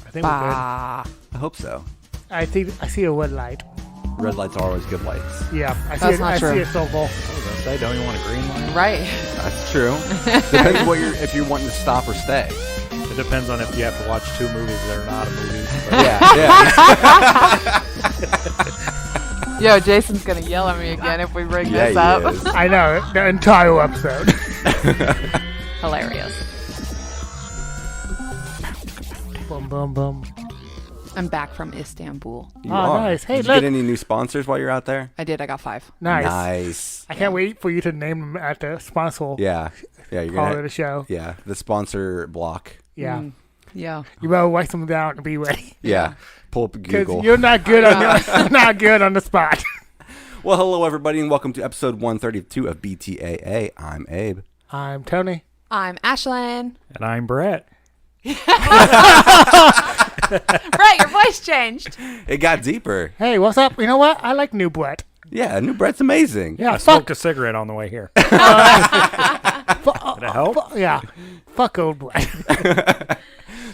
I think we're good. I hope so. I see a red light. Red lights are always good lights. Yeah, I That's not true. see a silver. I was gonna say, don't you want a green light? Right. That's true. Depends if you're wanting to stop or stay. It depends on if you have to watch 2 movies that are not a movie. Yeah. Yo, Jason's gonna yell at me again if we bring Yeah, this he up. is. I know, the entire episode. Hilarious. Boom, boom, boom. I'm back from Istanbul. You Oh, are. nice. Hey, Did you look. get any new sponsors while you're out there? I did. I got 5. Nice. Nice. I can't wait for you to name them at the sponsor. Yeah. Yeah, you're Call it gonna. a show. Yeah, the sponsor block. Yeah. Yeah. You better write them down and be ready. Yeah. Pull up Because Google. you're not good you're not good on the spot. Well, hello everybody, and welcome to episode 132 of BTAA. I'm Abe. I'm Tony. I'm Ashlyn. And I'm Brett. Brett, your voice changed. It got deeper. Hey, what's up? You know what? I like new Brett. Yeah, new Brett's amazing. Yeah, I fuck. smoked a cigarette on the way here. Did Did it help? Yeah. Fuck old Brett.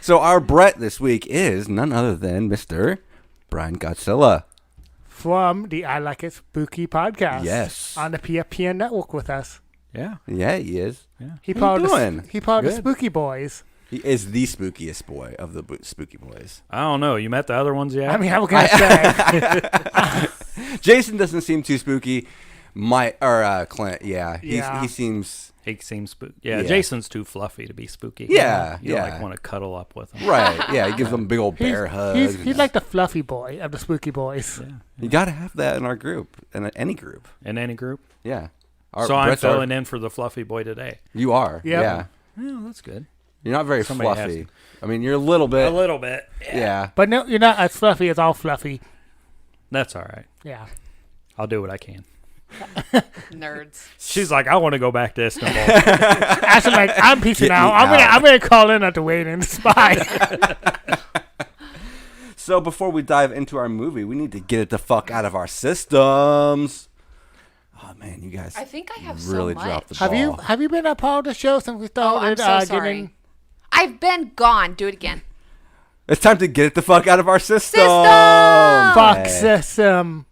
So our Brett this week is none other than Mr. Brian Godzilla. From the I Like It Spooky podcast. Yes. On the PFPN network with us. Yeah. Yeah, he is. He How part you of the, doing? he part of the Good. Spooky Boys. He is the spookiest boy of the spooky boys. I don't know. You met the other ones yet? I mean, how can I say? Jason doesn't seem too spooky. Clint, yeah. Yeah. He seems... he seems spooky. Yeah, Yeah. Jason's too fluffy to be spooky. Yeah, You yeah. like want to cuddle up with him. Right, yeah. He gives them big old bear hugs. He's like the fluffy boy of the Spooky Boys. Yeah. You got to have that in our group, in any group. In any group. Yeah. So I'm Brett's our- filling in for the fluffy boy today. You are. Yep. Yeah. Oh, that's good. You're not very Somebody has fluffy. I mean, you're a little bit. A little bit. Yeah. But no, you're not as fluffy as all fluffy. That's all right. Yeah. I'll do what I can. Nerds. She's like, I want to go back to Istanbul. Actually, like, I'm peacing Get me out. out. I'm gonna call in at the waiting spot. So before we dive into our movie, we need to get it the fuck out of our systems. Oh man, you guys I think I have really so dropped the much. ball. Have you been a part of the show since we Oh, I'm started so sorry. getting? I've been gone. Do it again. It's time to get it the fuck out of our system. Fuck system.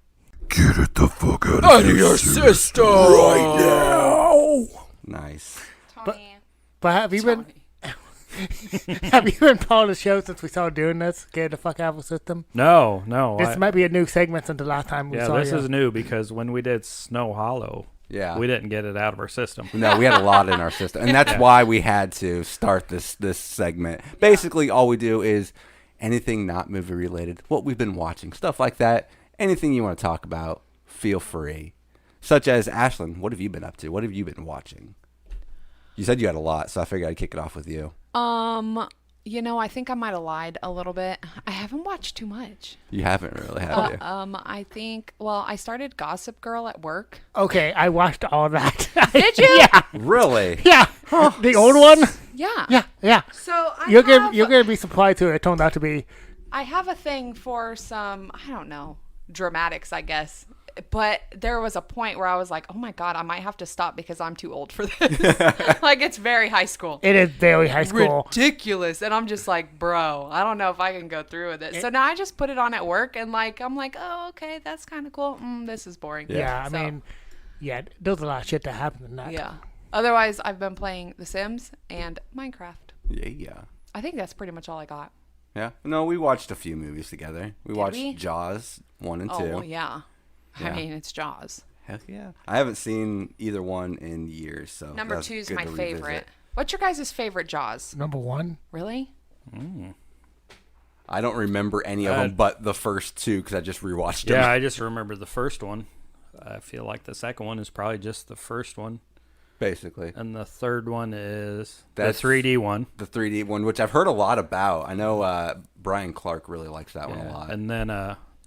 Get it the fuck out of your system right now. Nice. Tony. But have you been part of the show since we started doing this? Get the fuck out of the system. No. This might be a new segment since the last time we saw this you. is new because when we did Snow Hollow, Yeah. we didn't get it out of our system. No, we had a lot in our system, and that's why we had to start this segment. Basically, all we do is anything not movie related, what we've been watching, stuff like that. Anything you want to talk about, feel free. Such as Ashlyn, what have you been up to? What have you been watching? You said you had a lot, so I figured I'd kick it off with you. I think I might have lied a little bit. I haven't watched too much. You haven't really, have you? I think, I started Gossip Girl at work. Okay, I watched all that. Did you? Yeah, Really? yeah. The old one. Yeah. Yeah. So You're gonna be surprised who it turned out to be. I have a thing for some, I don't know, dramatics, I guess. But there was a point where I was like, oh my God, I might have to stop because I'm too old for this. Like, it's very high school. It is very high school. Ridiculous. And I'm just like, bro, I don't know if I can go through with it. So now I just put it on at work and I'm like, oh, okay, that's kind of cool. This is boring. Yeah, I So, mean, there's a lot of shit that happened in that. yeah. Otherwise, I've been playing The Sims and Minecraft. Yeah. I think that's pretty much all I got. Yeah. No, we watched a few movies together. We watched we? Jaws 1 and 2. Oh, well, yeah. Yeah. I mean, it's Jaws. Heck yeah. I haven't seen either one in years, so Number that's 2 is good my to favorite. revisit. What's your guys' favorite Jaws? Number one. Really? I don't remember any of them but the first two because I just rewatched them. Yeah, I just remember the first one. I feel like the second one is probably just the first one. Basically. And the third one is That's the 3D one. The 3D one, which I've heard a lot about. I know Brian Clark really likes that one a lot. And then,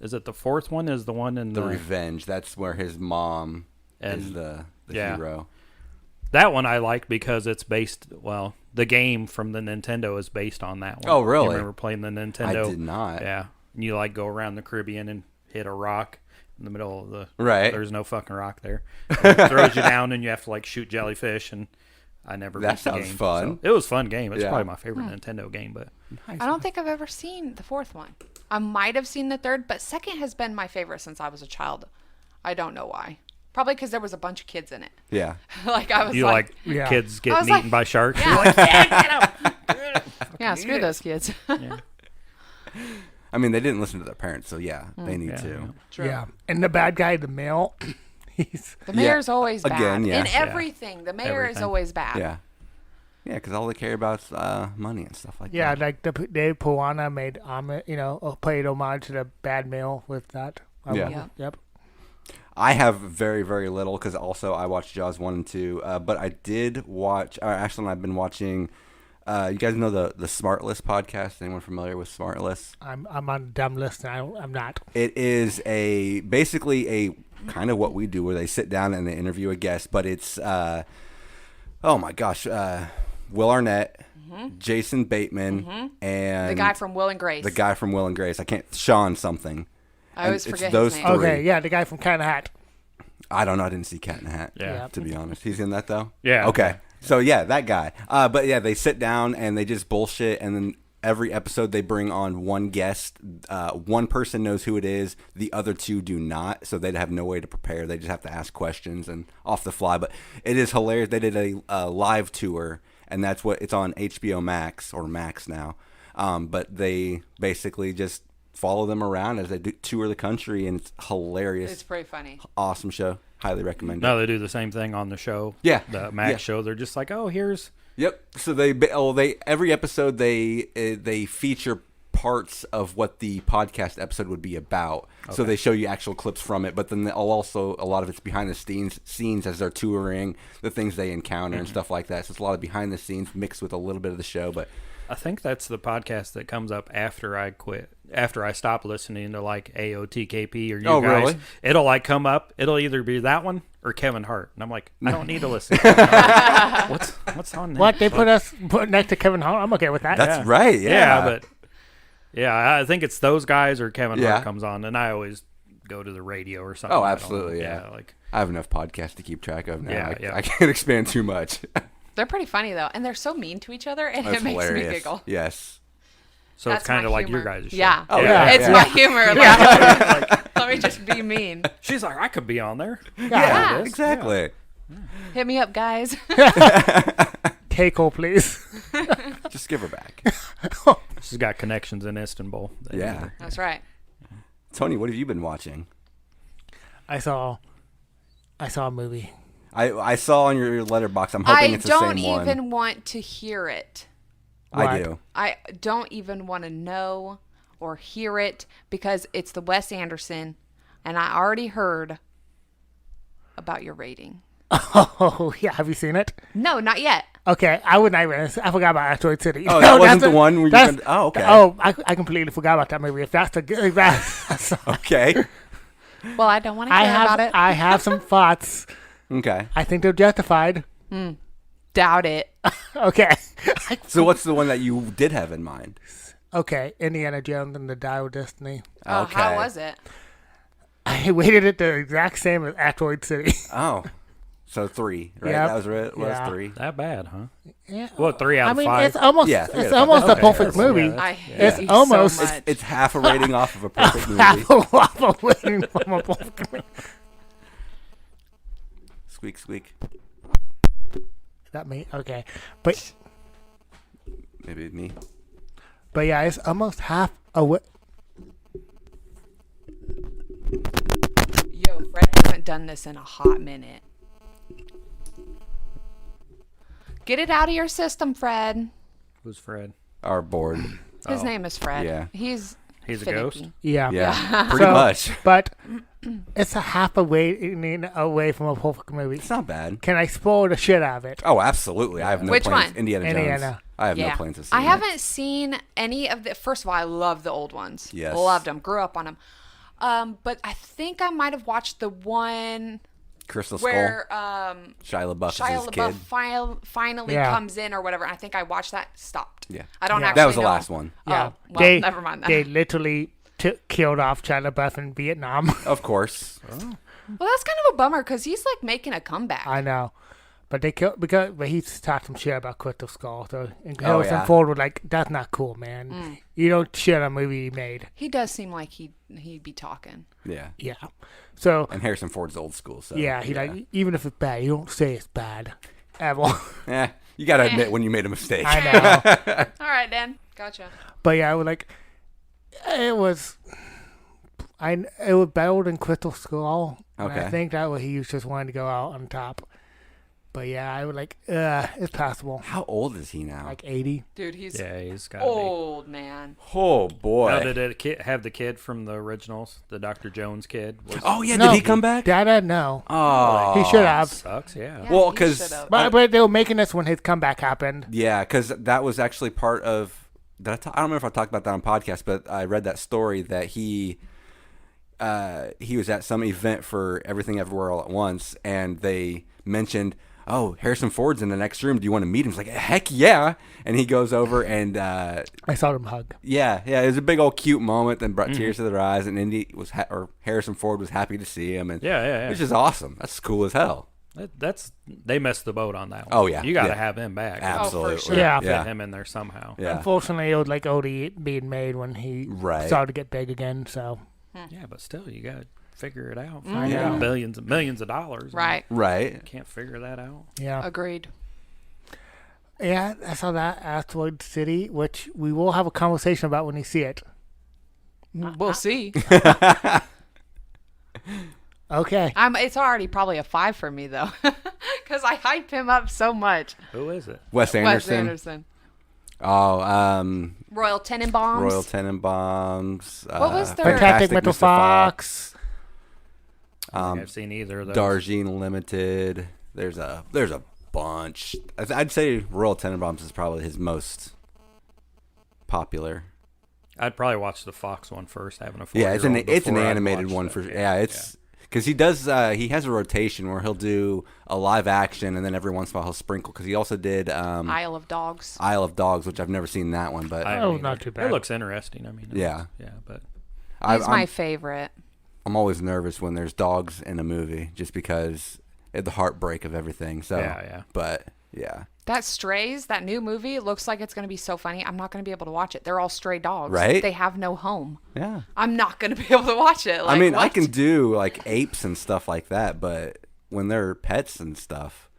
is it the fourth one? Is the one in the Revenge. That's where his mom is the hero. That one I like because it's based, the game from the Nintendo is based on that one. Oh, really? You remember playing the Nintendo? I did not. Yeah. And you go around the Caribbean and hit a rock in the middle of the... Right. There's no fucking rock there. It throws you down and you have to shoot jellyfish. And I never. That beat the sounds game, fun. so it was a fun game. It's Yeah. probably my favorite Nintendo game. But I don't think I've ever seen the fourth one. I might have seen the third, but second has been my favorite since I was a child. I don't know why. Probably because there was a bunch of kids in it. Yeah. Like I was you like Yeah. kids I getting was eaten like- by sharks? yeah, like, yeah, get 'em. Yeah, screw those kids. I mean, they didn't listen to their parents, so yeah, they need Yeah, to. True. Yeah. And the bad guy, the male, he's The mayor's always bad. Again, yeah. In Yeah. everything, the mayor is Everything. always bad. Yeah. Yeah, because all they care about is money and stuff like yeah, that. like the Dave Puana made paid homage to the bad male with that. Yeah. Yeah. Yep. I have very, very little because also I watched Jaws 1 and 2, but I did watch, Ashley and I have been watching, you guys know the Smart List podcast? Anyone familiar with Smart List? I'm on the dumb list and I'm not. It is basically a kind of what we do where they sit down and they interview a guest, but it's, oh my gosh, Will Arnett, Jason Bateman, and The guy from Will and Grace. the guy from Will and Grace. I can't, Sean something. I always it's forget those his name. three. Okay, yeah, the guy from Cat in the Hat. I don't know. I didn't see Cat in the Hat. Yeah. To be honest, he's in that though. Yeah. Okay. So yeah, that guy. But yeah, they sit down and they just bullshit, and then every episode they bring on one guest. One person knows who it is. The other two do not, so they have no way to prepare. They just have to ask questions and off the fly. But it is hilarious. They did a live tour, and that's what it's on HBO Max or Max now. But they basically just follow them around as they tour the country, and it's hilarious. It's pretty funny. Awesome show. Highly recommend it. No, they do the same thing on the show. Yeah. The Max Yeah. show. They're just like, oh, here's. Yep. So they every episode they feature parts of what the podcast episode would be about. So they show you actual clips from it, but then also a lot of it's behind the scenes as they're touring, the things they encounter and stuff like that. So it's a lot of behind the scenes mixed with a little bit of the show. But I think that's the podcast that comes up after I quit. After I stop listening to like AOTKP or you Oh, guys, really? it'll like come up. It'll either be that one or Kevin Hart, and I'm like, I don't need to listen. To Kevin Hart. What's on there? What they put next to Kevin Hart? I'm okay with that. that's right. Yeah. But yeah, I think it's those guys or Kevin Yeah. Hart comes on, and I always go to the radio or something. Oh, I don't absolutely, know. yeah. Like I have enough podcasts to keep track of now. Yeah, I can't expand too much. They're pretty funny though, and they're so mean to each other, and That's it makes hilarious. me giggle. Yes. so, it's That's kind of my like your humor. guys' show. Yeah. Oh, yeah. It's my humor. Like, let me just be mean. She's like, I could be on there. Yeah. Exactly. Hit me up, guys. Keiko, please. Just give her back. She's got connections in Istanbul. Yeah. That's right. Tony, what have you been watching? I saw a movie. I saw on your letterbox. I'm hoping I it's the don't same one. even want to hear it. I What? do. I don't even want to know or hear it because it's the Wes Anderson, and I already heard about your rating. Oh, yeah. Have you seen it? No, not yet. Okay, I would not even. I forgot about Asteroid City. Oh, that wasn't that's the one where you that's- went- oh, okay. Oh, I completely forgot about that movie. If that's the good, that's, Okay. Well, I don't want to hear about it. I have some thoughts. Okay. I think they're justified. Doubt it. Okay. So what's the one that you did have in mind? Okay, Indiana Jones and the Dial of Destiny. Oh, Okay. how was it? I rated it the exact same as Asteroid City. Oh. So 3, right? Yep. That was it. Was Yeah. 3. That bad, huh? Yeah. Well, 3 out I of mean, 5. it's almost Yeah, 3 out it's of 5. almost a Okay, perfect that's- movie. yeah, that's- I hate It's you almost- so much. It's half a rating off of a perfect movie. Half a waffle waiting from a perfect movie. Squeak, squeak. Is that me? Okay, but Maybe me. yeah, it's almost half a. Yo, Fred hasn't done this in a hot minute. Get it out of your system, Fred. Who's Fred? Our board. His name is Fred. Yeah. He's a finicky. ghost? Yeah. Yeah. Pretty So, much. But it's a half a waiting away from a perfect movie. It's not bad. Can I spoil the shit out of it? Oh, absolutely. I have no Which plans. one? Indiana Jones. Indiana. I have Yeah. no plans to see I it. haven't seen any of the. First of all, I love the old ones. Yes. Loved them. Grew up on them. But I think I might have watched the one Crystal Skull. where Shia LaBeouf is Shia his LaBeouf kid. finally Yeah. comes in or whatever. I think I watched that. Stopped. Yeah. I don't Yeah. actually. That was the know. last one. Yeah. Oh, well, never mind that. They literally killed off Shia LaBeouf in Vietnam. Of course. Well, that's kind of a bummer because he's like making a comeback. I know. But they killed but he talked some shit about Crystal Skull. So and Oh, Harrison yeah. Ford was like, "That's not cool, man. You don't shit on a movie he made." He does seem like he'd be talking. Yeah. Yeah. So And Harrison Ford's old school, so yeah, he like even if it's bad, you don't say it's bad. Ever. you got to admit when you made a mistake. I know. All right, Dan. Gotcha. But yeah, I was like, it was better than Crystal Skull. And I Okay. think that was he just wanted to go out on top. But yeah, I was like, it's possible. How old is he now? Like 80. Dude, he's Yeah, he's got to old, man. Oh boy. Now, did it have the kid from the originals, the Dr. Jones kid? Oh yeah, No, did he come back? Dad, no. Oh, He should have. Sucks, yeah. Yeah, Well, he 'cause- should've. But they were making this when his comeback happened. Yeah, because that was actually part of. I don't remember if I talked about that on podcast, but I read that story that he was at some event for Everything Everywhere All at Once, and they mentioned, "Oh, Harrison Ford's in the next room. Do you want to meet him?" He's like, "Heck yeah!" And he goes over and I saw them hug. yeah, it was a big old cute moment that brought tears to their eyes, and Indy or Harrison Ford was happy to see him, and Yeah. which is awesome. That's cool as hell. They missed the boat on that one. Oh, yeah, You got to yeah. have him back. Absolutely. sure. Yeah. Fit yeah. him in there somehow. Yeah. Unfortunately, it was like already being made when he Right. started to get big again. So Yeah, but still, you got to figure it out. Find Yeah. out billions and millions of dollars. Right. Right. Can't figure that out. yeah, Agreed. yeah. I saw that Asteroid City, which we will have a conversation about when you see it. We'll see. Okay. It's already probably a 5 for me though, because I hype him up so much. Who is it? Wes Anderson. Wes Anderson. Oh, Royal Tenenbaums. Royal Tenenbaums. What was their- Fantastic Mr. Fox. I don't think I've seen either of those. Darjeeling Limited. There's a bunch. I'd say Royal Tenenbaums is probably his most popular. I'd probably watch the Fox one first, having a 4-year-old Yeah, it's an before I'd animated watch one that. for yeah. It's because he does he has a rotation where he'll do a live action and then every once in a while he'll sprinkle because he also did Isle of Dogs. Isle of Dogs, which I've never seen that one, but I Oh, haven't not either. too bad. It looks interesting. I mean, Yeah. but He's my favorite. I'm always nervous when there's dogs in a movie just because of the heartbreak of everything. So Yeah. But yeah. That Strays, that new movie, looks like it's going to be so funny. I'm not going to be able to watch it. They're all stray dogs. Right? They have no home. Yeah. I'm not going to be able to watch it. Like, I mean, I what? can do like apes and stuff like that, but when they're pets and stuff,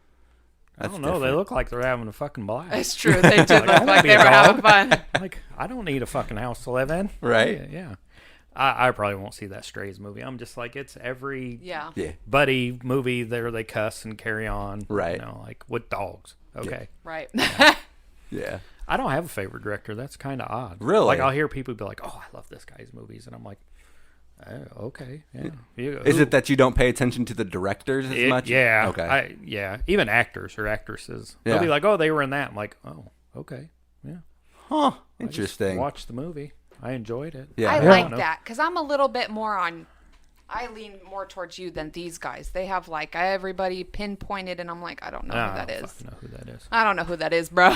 I that's don't know. They different. look like they're having a fucking blast. It's true. They did I look wanna like be they a were having dog. fun. Like, I don't need a fucking house to live in. Right. Yeah. I probably won't see that Strays movie. I'm just like, it's every Yeah. Yeah. buddy movie there they cuss and carry on. Right. You know, like with dogs. Okay. Right. Yeah. I don't have a favorite director. That's kind of odd. Really? Like, I'll hear people be like, oh, I love this guy's movies. And I'm like, oh, okay. Yeah. Is it that you don't pay attention to the directors as much? Yeah. Okay. Even actors or actresses. Yeah. They'll be like, oh, they were in that. I'm like, oh, okay. Yeah. Huh. I just Interesting. watched the movie. I enjoyed it. Yeah. I Yeah. like know. that because I'm a little bit more on. I lean more towards you than these guys. They have like everybody pinpointed, and I'm like, I don't know who that I is. don't fucking know who that is. I don't know who that is, bro.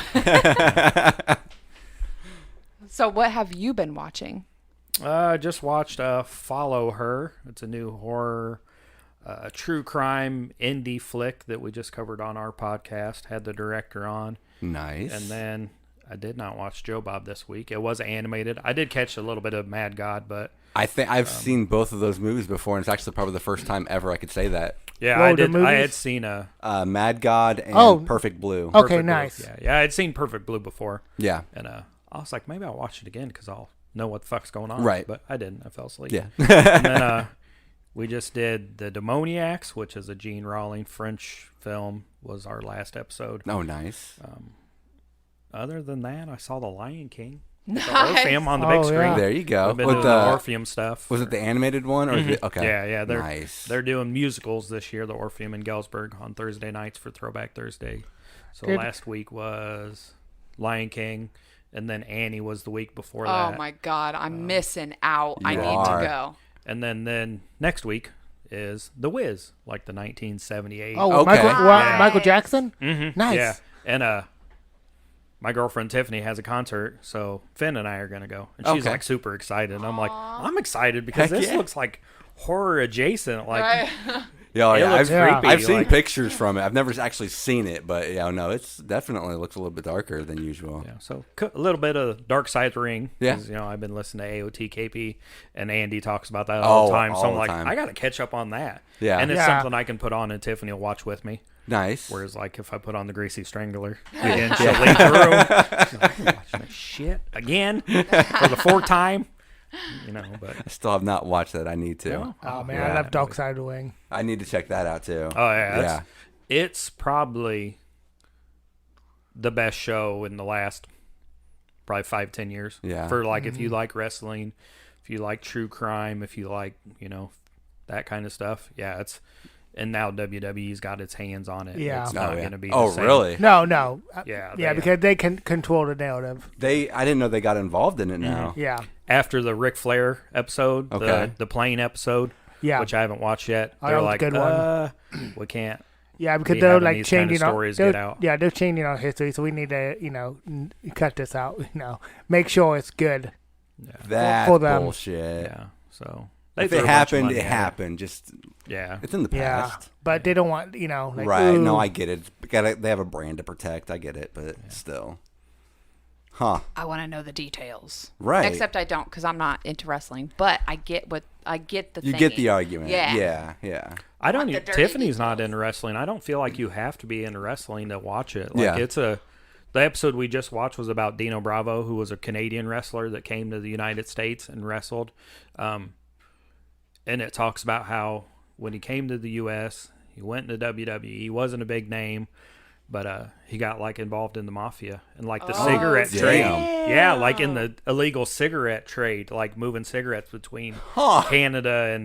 So, what have you been watching? I just watched Follow Her. It's a new horror, true crime indie flick that we just covered on our podcast. Had the director on. Nice. And then I did not watch Joe Bob this week. It was animated. I did catch a little bit of Mad God, but I think I've seen both of those movies before, and it's actually probably the first time ever I could say that. yeah, Whoa, I the did. I movies? had seen a Mad God and Oh. Perfect Blue. Okay, Perfect Blue. nice. Yeah, I had seen Perfect Blue before, Yeah. and I was like, maybe I'll watch it again because I'll know what the fuck's going on. Right. But I didn't. I fell asleep. Yeah. And then we just did The Demoniacs, which is a Gene Rawling French film, was our last episode. Oh, nice. Other than that, I saw The Lion King. Nice. The Orpheum on the big Oh, screen. yeah. There you go. I've been With doing the Orpheum stuff. was it the animated one or is it, okay? Yeah. They're, Nice. They're doing musicals this year, the Orpheum in Galesburg on Thursday nights for Throwback Thursday. So Good. last week was Lion King, and then Annie was the week before Oh that. my God, I'm missing out. I you need are. to go. And then next week is The Wiz, like the 1978. Oh, Okay. Michael Jackson? Mhm. Nice. Yeah. And my girlfriend Tiffany has a concert, so Finn and I are gonna go, and she's Okay. like super excited. And I'm like, I'm excited because Heck this yeah. looks like horror adjacent. Like, Right. Yeah, It yeah. looks creepy, I've seen like- pictures from it. I've never actually seen it, but yeah, no, it's definitely looks a little bit darker than usual. Yeah, so a little bit of Dark Side of the Ring. Yeah. 'Cause, I've been listening to AOT KP, and Andy talks about that all the time. all So I'm the like, time. I got to catch up on that. Yeah. And it's Yeah. something I can put on, and Tiffany will watch with me. Nice. Whereas, like, if I put on the Greasy Strangler again, she'll leave the room. She's like, I'm watching this shit again for the fourth time. But I still have not watched that. I need to. No? Oh man, Yeah. I love Dark Side of the Wing. I need to check that out too. Oh yeah, yeah. It's probably the best show in the last probably 5-10 years. Yeah. For like if you like wrestling, if you like true crime, if you like that kind of stuff. Yeah, and now WWE's got its hands on it. Yeah. It's Oh, not yeah. going to be. Oh, the same. really? No. Yeah, Yeah, they- because they can control the narrative. I didn't know they got involved in it now. Yeah. After the Ric Flair episode, Okay. the plane episode, Yeah. which I haven't watched yet, Oh, they're that was a like, good one. we can't. Yeah, because be they're having like these kind of changing stories they're- get out. Yeah, they're changing our history, so we need to, cut this out. Make sure it's good. That's For them. bullshit. Yeah, so If threw it a bunch of happened, money it at happened. Just Yeah, it's in the Yeah, past. but they don't want, like, Right. ooh. No, I get it. They have a brand to protect. I get it, but still. Huh. I want to know the details. Right. Except I don't because I'm not into wrestling. But I get the You thinking. get the argument. Yeah. Yeah. I don't. Want the dirty Tiffany's not details. into wrestling. I don't feel like you have to be into wrestling to watch it. Yeah. The episode we just watched was about Dino Bravo, who was a Canadian wrestler that came to the United States and wrestled. And it talks about how when he came to the U.S., he went into WWE. He wasn't a big name, but he got like involved in the mafia and like the cigarette damn. trade. Yeah, like in the illegal cigarette trade, like moving cigarettes between Canada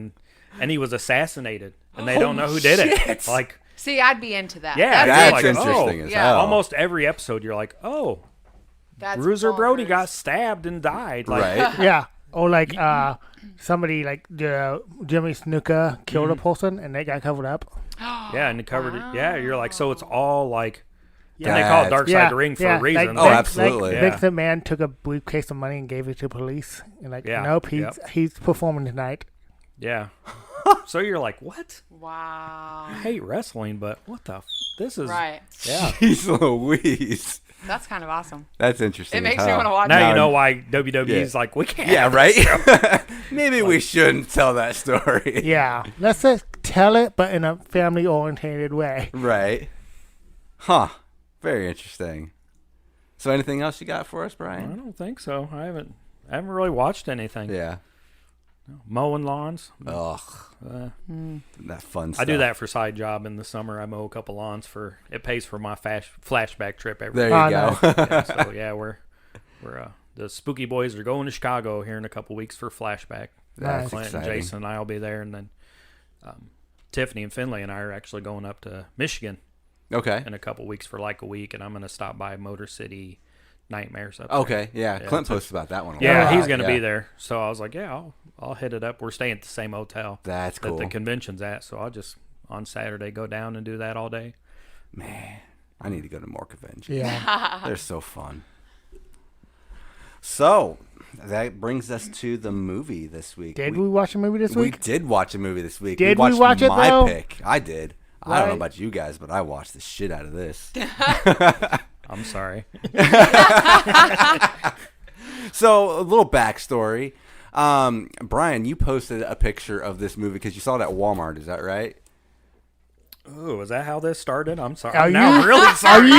and he was assassinated, and they don't know who did it. Like, See, I'd be into that. yeah, That's like, interesting as yeah. hell. almost every episode you're like, oh, That's Bruiser Brody bonkers. got stabbed and died. Like, Right. Yeah. Or like somebody like Jimmy Snuka killed a person and they got covered up. yeah, and it covered it. Yeah, you're like, so it's all like, Yeah. and they call it Dark Side of the Ring for a reason. Oh, absolutely. Like, Yeah. Vince McMahon took a briefcase of money and gave it to police. And Yeah. nope, Yep. he's performing tonight. Yeah. So you're like, what? Wow. I hate wrestling, but what the? This is Right. Yeah. Jeez Louise. That's kind of awesome. That's interesting. It makes as me hell. want to watch Now it. you know why WWE's like, we can't. Yeah, right? Maybe we shouldn't tell that story. Yeah. Let's just tell it, but in a family oriented way. Right. Huh. Very interesting. So anything else you got for us, I Brian? don't think so. I haven't really watched anything. Yeah. Mowing lawns. Ugh. Uh, That fun stuff. I do that for side job in the summer. I mow a couple lawns for it pays for my flashback trip every There year. you go. Yeah, so yeah, we're the Spooky Boys are going to Chicago here in a couple weeks for flashback. That's Clint and exciting. Jason and I will be there, and then Tiffany and Finley and I are actually going up to Michigan Okay. in a couple weeks for like a week, and I'm going to stop by Motor City Nightmares up Okay. there. Yeah. Yeah, Clint it's a- posted about that one. a Yeah, lot. he's going to Yeah. be there. So I was like, yeah, I'll hit it up. We're staying at the same hotel That's that cool. the convention's at, so I'll just on Saturday go down and do that all day. Man, I need to go to more conventions. Yeah. They're so fun. So that brings us to the movie this week. Did we watch a movie this We week? did watch a movie this week. Did we we watched watch it, my though? pick. I did. I don't know Right. about you guys, but I watched the shit out of this. I'm sorry. So a little backstory. Brian, you posted a picture of this movie because you saw it at Walmart. Is that right? Oh, is that how this started? I'm sorry. Are I'm now you- really Are sorry.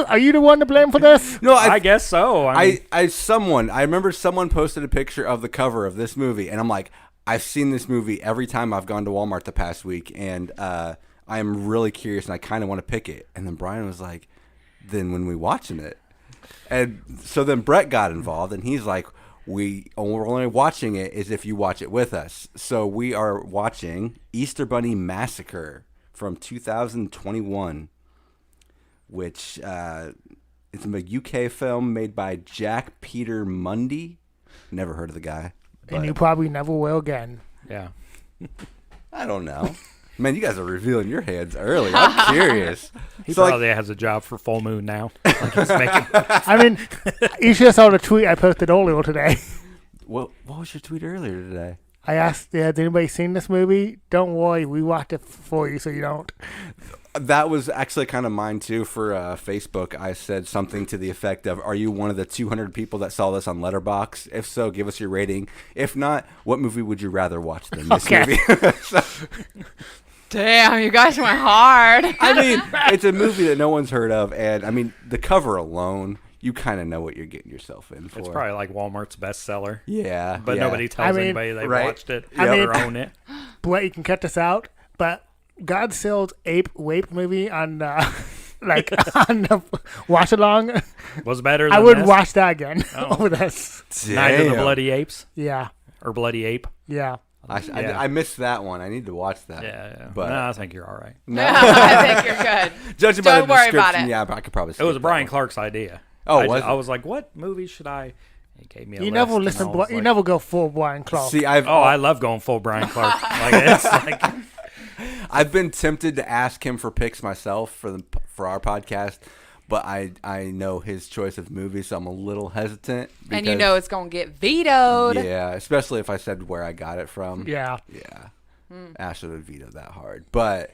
are you the one to blame for this? No, I guess so. I mean, I remember someone posted a picture of the cover of this movie, and I'm like, I've seen this movie every time I've gone to Walmart the past week, and I am really curious, and I kind of want to pick it. And then Brian was like, then when we watching it? And so then Brett got involved, and he's like, we're only watching it is if you watch it with us. So we are watching Easter Bunny Massacre from 2021, which it's a UK film made by Jack Peter Mundy. Never heard of the guy. And but you probably never will again. yeah. I don't know. Man, you guys are revealing your hands early. I'm curious. He So, like, probably has a job for Full Moon now. Like he's making, I mean, you should have saw the tweet I posted earlier today. what was your tweet earlier today? I asked, has anybody seen this movie? Don't worry, we watched it for you so you don't. That was actually kind of mine too. For Facebook, I said something to the effect of, "Are you one of the 200 people that saw this on Letterboxd? If so, give us your rating. If not, what movie would you rather watch than this movie?" So, Damn, you guys went hard. I mean, it's a movie that no one's heard of, and I mean, the cover alone, you kind of know what you're getting yourself in for. It's probably like Walmart's bestseller. Yeah, But yeah. nobody tells anybody they right. watched it I mean- or own it. But you can cut this out. But Godzilla's ape rape movie on like on the watch along. Was better than I would this? watch that again Oh. over this. Night of the Damn. Bloody Apes Yeah, or Bloody Ape. yeah. I missed that one. I need to watch that. Yeah. But No, I think you're all right. I think you're good. judging by Don't the worry about description, it. yeah, I could probably. It was skip Brian that one. Clark's idea. Oh, I was it? I was like, what movie should I? He gave me a You list, never and listen. I was You like, never go full Brian Clark. See, I love going full Brian Clark. Like it's like I've been tempted to ask him for picks myself for our podcast, but I know his choice of movies, so I'm a little hesitant. And you because- know it's going to get vetoed. yeah, especially if I said where I got it from. Yeah. Yeah. Ashley would veto that hard. But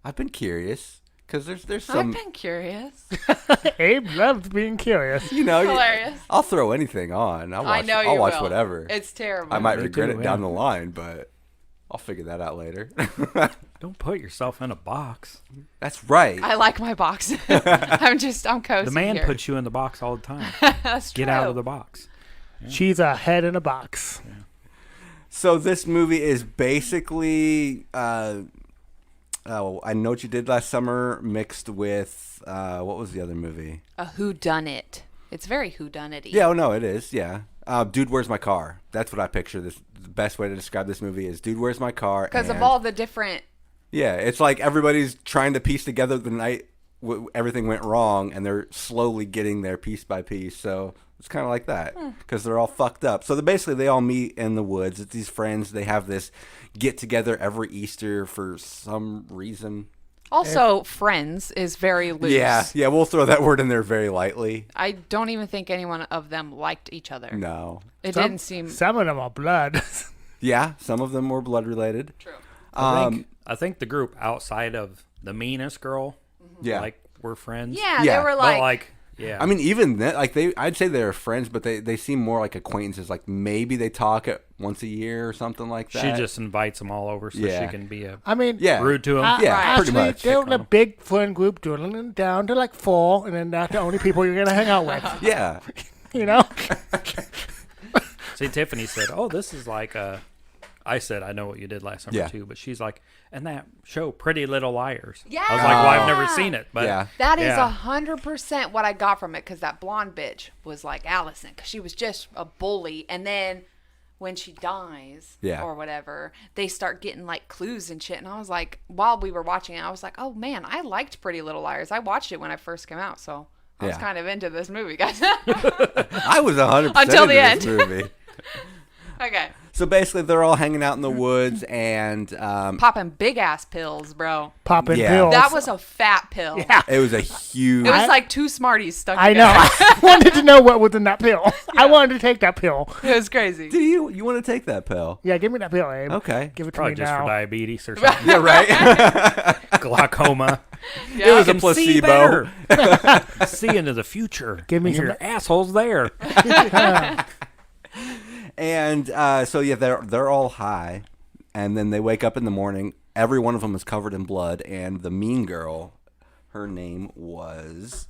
I've been curious because there's some, I've been curious. Abe loves being curious. you know, Hilarious. I'll throw anything on. I'll watch, I know you I'll watch will. whatever. It's terrible. I might Me regret too, it down yeah. the line, but I'll figure that out later. don't put yourself in a box. That's right. I like my box. I'm cozy The man here. puts you in the box all the time. That's Get true. out of the box. She's a head in a box. So this movie is basically, I Know What You Did Last Summer mixed with, what was the other movie? A whodunit. It's very whodunity. Yeah, oh no, it is, yeah. Dude, Where's My Car? That's what I picture. The best way to describe this movie is Dude, Where's My Car? Because of and- all the different. Yeah, it's like everybody's trying to piece together the night everything went wrong, and they're slowly getting there piece by piece. So it's kind of like that because they're all fucked up. So basically, they all meet in the woods. It's these friends. They have this get together every Easter for some reason. Also, Friends is very loose. Yeah, we'll throw that word in there very lightly. I don't even think anyone of them liked each other. No. It Some- didn't seem Some of them are blood. Yeah, some of them were blood related. true. I think the group outside of the meanest girl, Yeah. like we're friends. Yeah, Yeah, they were But like, yeah. I mean, even then, like I'd say they're friends, but they seem more like acquaintances. Like maybe they talk once a year or something like that. she just invites them all over so Yeah. she can be I mean, yeah, rude to them. Yeah, Right. pretty actually, much. they're a big friend group, dwindling down to like 4, and then that's the only people you're gonna hang out with. Yeah, You know? See, Tiffany said, "Oh, this is like a." I said, "I know what you did last summer Yeah. too," but she's like, "And that show, Pretty Little Liars." Yeah. I was like, "Well, I've never seen it, but Yeah. that is yeah. 100% what I got from it because that blonde bitch was like Allison because she was just a bully. And then when she dies Yeah. or whatever, they start getting like clues and shit. And I was like, while we were watching it, I was like, oh man, I liked Pretty Little Liars. I watched it when it first came out. So I was Yeah. kind of into this movie, guys. I was 100% Until into the this end. movie. Okay. So basically, they're all hanging out in the woods, and Popping big ass pills, bro. Popping Yeah. pills. That was a fat pill. Yeah. it was a huge. It was like two Smarties stuck I know. together. I wanted to know what was in that pill. I wanted to take that pill. It was crazy. Do you want to take that pill? Yeah, give me that pill, Abe. Okay. Give it to probably me just for now. diabetes or something, Yeah, right. glaucoma. Yeah. was a Can see placebo. better. See into the future. Give me And some- your asshole's there. And so yeah, they're all high, and then they wake up in the morning. Every one of them is covered in blood, and the mean girl, her name was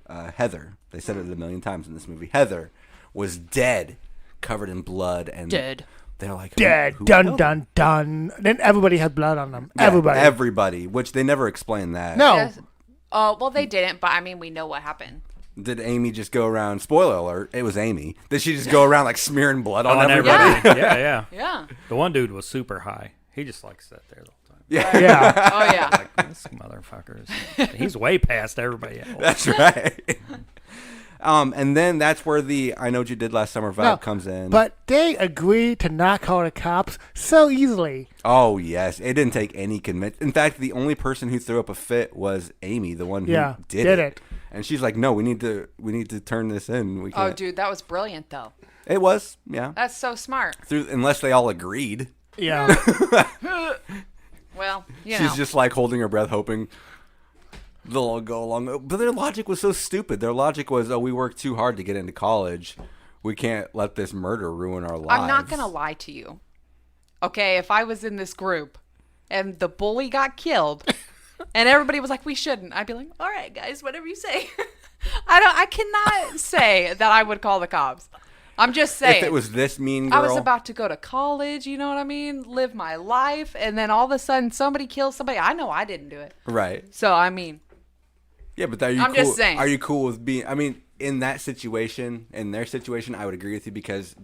Heather. They said it a million times in this movie. Heather was dead, covered in blood, and Dead. They're like Dead. who Dun, killed dun, dun. Then everybody had blood on them. Yeah, Everybody. everybody, which they never explained that. No. Yes. Well, they didn't, but I mean, we know what happened. Did Amy just go around? Spoiler alert! It was Amy. Did she just go around like smearing blood on On everybody? everybody. Yeah. Yeah. The one dude was super high. He just like sat there the whole time. Yeah, Yeah. Oh, yeah. Like, this motherfucker he's way past everybody else. that's right. And then that's where the "I Know What You Did Last Summer" vibe No, comes in. But they agreed to not call the cops so easily. Oh yes, it didn't take any convince. In fact, the only person who threw up a fit was Amy, the one who Yeah, did did it. it. And she's like, no, we need to turn this in. We Oh, can't. dude, that was brilliant, though. It was, yeah. That's so smart. Unless they all agreed. Yeah. Well, She's just like holding her breath, hoping they'll all go along. But their logic was so stupid. Their logic was, oh, we worked too hard to get into college. We can't let this murder ruin our lives. I'm not going to lie to you. Okay, if I was in this group and the bully got killed and everybody was like, we shouldn't, I'd be like, all right, guys, whatever you say. I cannot say that I would call the cops. I'm just saying. If it was this mean girl. I was about to go to college, you know what I mean? Live my life. And then all of a sudden somebody kills somebody. I know I didn't do it. Right. So, I mean. Yeah, but are you I'm cool? just saying. Are you cool with being, I mean, in that situation, in their situation, I would agree with you because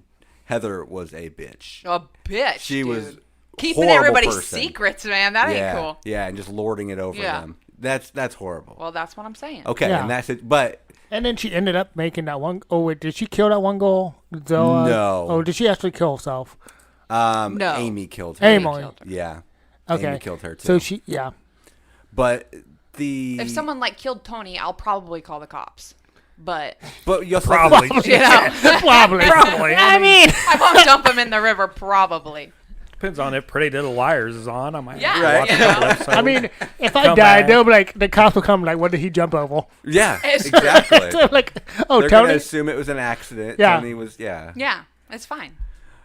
Heather was a bitch. A bitch. She dude. was keeping horrible everybody's person. secrets, man. That Yeah, ain't cool. yeah, and just lording it over Yeah. them. That's horrible. Well, that's what I'm saying. Okay, Yeah. and that's it. But And then she ended up making that one. Oh wait, did she kill that one girl? Zoa? No. Oh, did she actually kill herself? No. Amy killed her. Amy. killed her. Yeah. Okay. Amy killed her too. So she, yeah. But the If someone like killed Tony, I'll probably call the cops. But but you also Probably. you know, Probably. I mean, I won't dump him in the river. Probably. Depends on if Pretty Little Liars is on. I might Yeah, Right. watch you a know. couple episodes. I mean, if I Come died, back. they'll be like, the cops will come like, what did he jump over? Yeah, It's- exactly. So like, oh, They're gonna Tony. assume it was an accident. Yeah. Tony was yeah. Yeah, it's fine.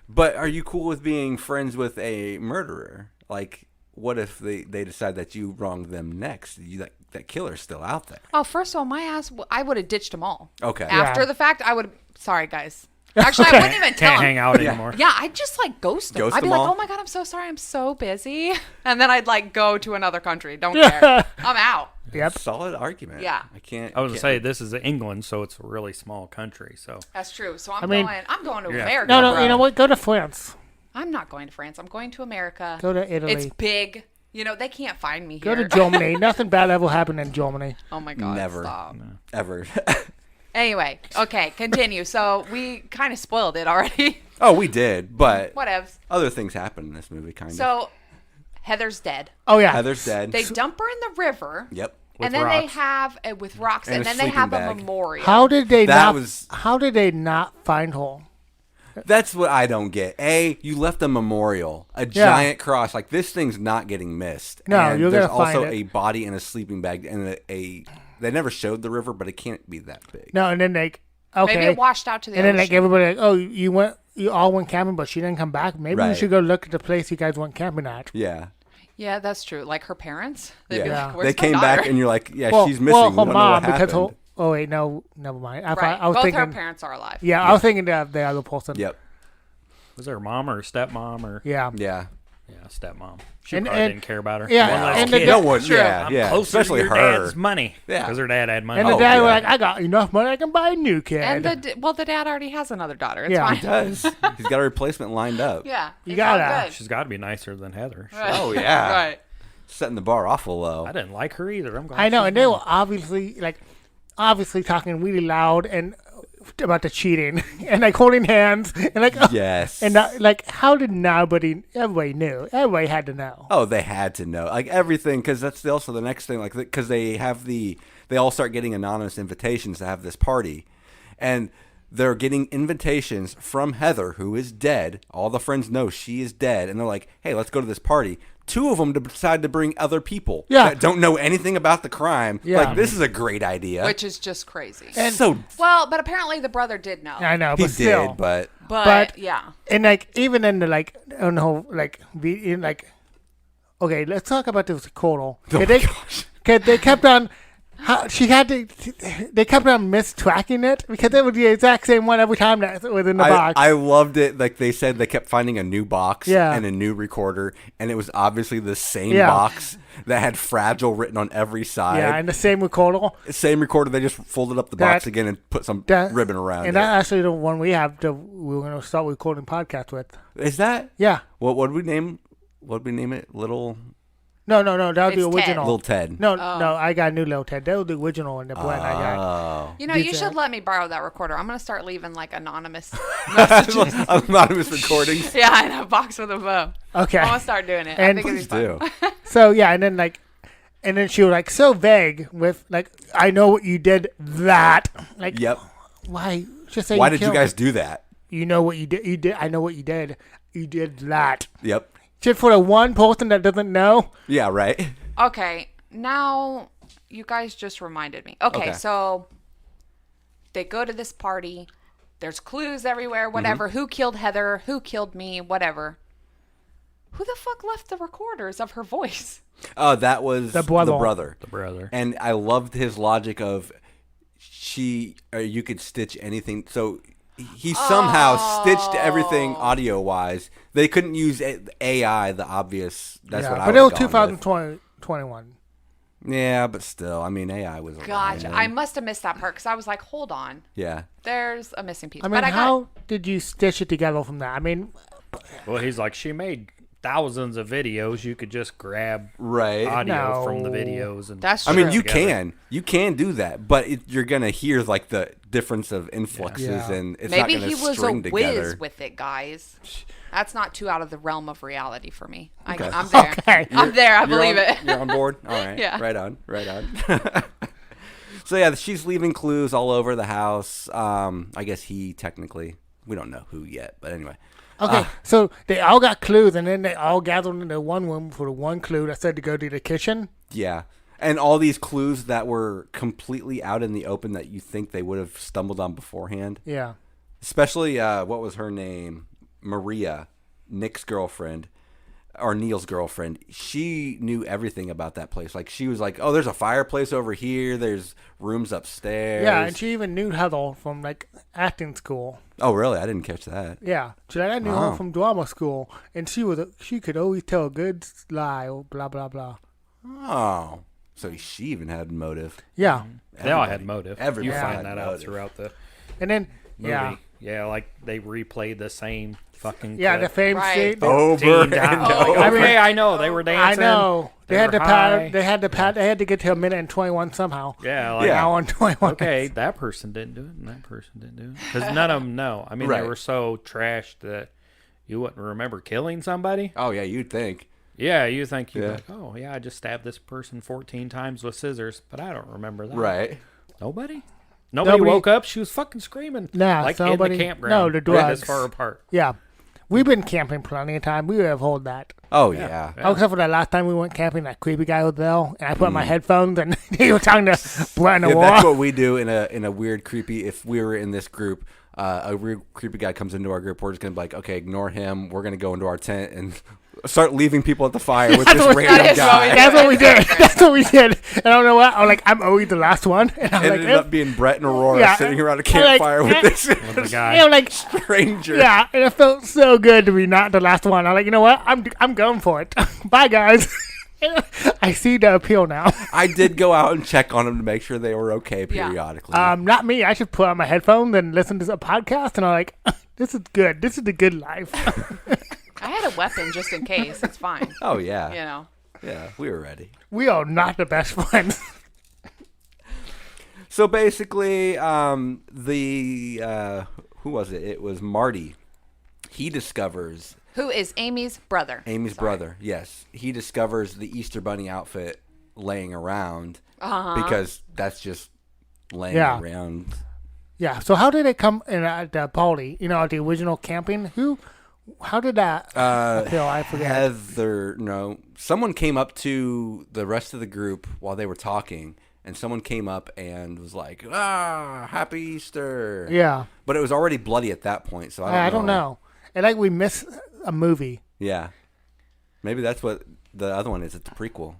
But are you cool with being friends with a murderer? Like, what if they decide that you wronged them next? That killer's still out there. Oh, first of all, my ass, I would have ditched them all. Okay. After Yeah. the fact, I would. Sorry, guys. Actually, I wouldn't even tell Can't them. hang out Yeah. anymore. Yeah, I'd just like ghost them. Ghost I'd be them like, all? oh my God, I'm so sorry. I'm so busy. And then I'd like go to another country. Don't Yeah. care. I'm out. Yep. Solid argument. Yeah. I can't. I was gonna can't- say this is England, so it's a really small country. So That's true. So I mean- I'm going to Yeah. America. No, bro. you know what? Go to France. I'm not going to France. I'm going to America. Go to Italy. It's big. You know, they can't find me Go here. to Germany. Nothing bad ever happened in Germany. Oh my God. Never. Stop. Ever. Anyway, okay, continue. So we kind of spoiled it already. Oh, we did, but Whatevs. other things happened in this movie, kind of. So Heather's dead. Oh yeah. Heather's dead. They dump her in the river. Yep. And then they rocks. have with rocks, And and a then they sleeping have bag. a memorial. How did they That not? was- How did they not find her? That's what I don't get. You left a memorial, a giant cross. Like, this thing's not getting missed. No, and you're there's gonna find also it. a body in a sleeping bag and a. They never showed the river, but it can't be that big. No, and then like, okay, Maybe it washed out to the and then like ocean. everybody like, oh, you all went camping, but she didn't come back. Maybe we Right. should go look at the place you guys went camping at. Yeah. Yeah, that's true. Like her parents. They'd be Yeah. like, Where's They my came daughter? back and you're like, yeah, Well, she's missing. well, We her don't know what mom because happened. oh wait, no, never mind. Right. I was Both thinking, her parents are alive. yeah, I was thinking of the other person. Yep. was there a mom or a stepmom or Yeah. Yeah. stepmom? She And- probably and- didn't care about her. yeah, One less and the kid. guy- No one. Sure. Yeah. I'm Yeah. closer Especially to your her. dad's money. Yeah. Because her dad had money. And the Oh, dad was yeah. like, I got enough money, I can buy a new kid. And the dad already has another daughter. It's Yeah. fine. He does. He's got a replacement lined up. Yeah. You it's gotta. all good. She's got to be nicer than Heather. Right. Oh, yeah. Right. Setting the bar awful low. I didn't like her either. I'm glad I know, she's and they gone. were obviously talking really loud and about the cheating and like holding hands and like Yes. and like how did everybody knew, everybody had to know. Oh, they had to know, like, everything, because that's also the next thing, like, because they all start getting anonymous invitations to have this party, and they're getting invitations from Heather, who is dead. All the friends know she is dead, and they're like, hey, let's go to this party. Two of them decide to bring other people Yeah. that don't know anything about the crime. Yeah. Like, this is a great idea. Which is just crazy. So Well, but apparently the brother did know. I know, he but still. did, but But yeah. And like even in the like on the whole like the in like okay, let's talk about this recordal. Oh my gosh. Cause they kept on they kept on mistracking it because it was the exact same one every time that was in the box. I loved it. Like, they said they kept finding a new box Yeah. and a new recorder, and it was obviously the same Yeah. box that had Fragile written on every side. yeah, and the same recordal. Same recorder. They just folded up the box That- again and put some That, ribbon around and it. that's actually the one we have. We were gonna start recording podcast with. Is that? Yeah. What would we name? What would we name it? Little No, that was the It's Ted. original. Little Ted. No, I got a new little Ted. That was the original and the blend I got. Oh. You know, Did you that. should let me borrow that recorder. I'm going to start leaving like anonymous messages. Anonymous recordings. Yeah, in a box with a bow. Okay. I'm going to start doing it. And- I think it'd Please be fun. do. So yeah, and then like, And then she was like so vague with like, I know what you did that. Like, Yep. why? Just say Why did you killed guys him. do that? You know what you did. You did. I know what you did. You did that. Yep. Just for the one person that doesn't know. Yeah, right. Okay, now you guys just reminded me. Okay, so they go to this party. There's clues everywhere, whatever. Who killed Heather? Who killed me? Whatever. Who the fuck left the recorders of her voice? Oh, that was The brother. The brother. And I loved his logic of you could stitch anything. So he somehow stitched everything audio wise. They couldn't use AI, the obvious. That's what I But it was would've gone with. 2021. Yeah, but still, I mean, AI was. Gotcha. around I then. must have missed that part because I was like, hold on. Yeah. There's a missing piece. I mean, but I how got did you stitch it together from that? I mean, Well, he's like, she made thousands of videos. You could just grab Right. audio from the No. videos. And That's I true. mean, you together. can do that, but you're gonna hear like the difference of influxes, Yeah. and it's Maybe not he gonna was a string whiz together. with it, guys. That's not too out of the realm of reality for me. Okay. I'm there. Okay. I'm there. I You're believe on- it. You're on board. All right. Yeah. Right on. Right on. So yeah, she's leaving clues all over the house. I guess we don't know who yet, but anyway. okay, so they all got clues, and then they all gathered in the one room for the one clue that said to go to the kitchen. Yeah. And all these clues that were completely out in the open that you think they would have stumbled on beforehand. Yeah. Especially, what was her name? Maria, Nick's girlfriend, or Neil's girlfriend. She knew everything about that place. Like, she was like, oh, there's a fireplace over here. There's rooms upstairs. Yeah, and she even knew Heather from like acting school. Oh, really? I didn't catch that. Yeah, she's like, I knew her from drama school, and she could always tell a good lie or blah blah blah. Oh. So she even had motive. Yeah, they all had motive. Everybody You had find that out motive. throughout the and then movie. Yeah, like they replayed the same fucking the clip. fame Right. scene. Over Teen and time. over. I mean- Okay, I know they were I dancing. know they had were to high. pad. They had to pad. They had to get to a minute and 21 somehow. Yeah, like, Yeah. Hour and 21. okay, that person didn't do it, and that person didn't do it, because none of them know. I mean, Right. they were so trashed that you wouldn't remember killing somebody. Oh, yeah, you'd think. Yeah, you think you'd Yeah. be like, oh yeah, I just stabbed this person 14 times with scissors, but I don't remember that. Right. Nobody Nobody- woke up. She was fucking screaming. Nah, like somebody- in the campground. no, the This drugs. far apart. Yeah, we've been camping plenty of time. We would have hold that. Oh, yeah. Yeah. Except for the last time we went camping, that creepy guy was there, and I put on my headphones, and he was talking to Brett in the Yeah, wall. that's what we do in a weird, creepy. If we were in this group, a weird, creepy guy comes into our group, we're just gonna be like, okay, ignore him. We're gonna go into our tent and start leaving people at the fire with this random That is what we guy. do. That's what we did. That's what we did. And I don't know what. I'm like, I'm always the last one. And I'm It like, ended up being Brett and Aurora Yeah. sitting around a like, campfire with this The guy. you know, like, stranger. yeah. And it felt so good to be not the last one. I'm like, you know what? I'm going for it. Bye, guys. I see the appeal now. I did go out and check on them to make sure they were okay Yeah. periodically. Not me. I should put on my headphones and listen to a podcast. And I'm like, this is good. This is the good life. I had a weapon just in case. It's fine. oh yeah, You know. yeah, we were ready. We are not the best friends. So basically, who was it? It was Marty. He discovers Who is Amy's brother? Amy's Sorry. brother. Yes, he discovers the Easter Bunny outfit laying around because that's just laying Yeah. around. Yeah. So how did it come in at the party? You know, at the original camping. How did that appeal? I forget. Heather, no, someone came up to the rest of the group while they were talking, and someone came up and was like, Happy Easter. Yeah. But it was already bloody at that point, so I don't know. And like we missed a movie. Yeah. Maybe that's what the other one is. It's a prequel.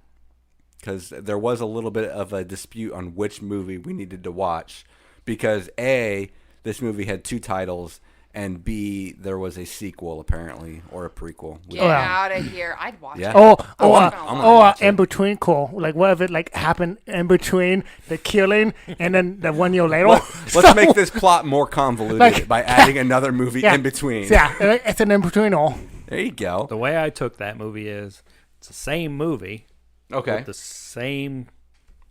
Because there was a little bit of a dispute on which movie we needed to watch. Because A, this movie had 2 titles, and B, there was a sequel apparently, or a prequel. Get Oh, yeah. out of here. I'd watch Yeah. it. Oh, I'm gonna watch it. in between call. Like what if it like happened in between the killing and then the 1 year later? Let's make this plot more convoluted Like- by adding another movie Yeah. in between. Yeah, it's an in between all. There you go. The way I took that movie is it's the same movie Okay. with the same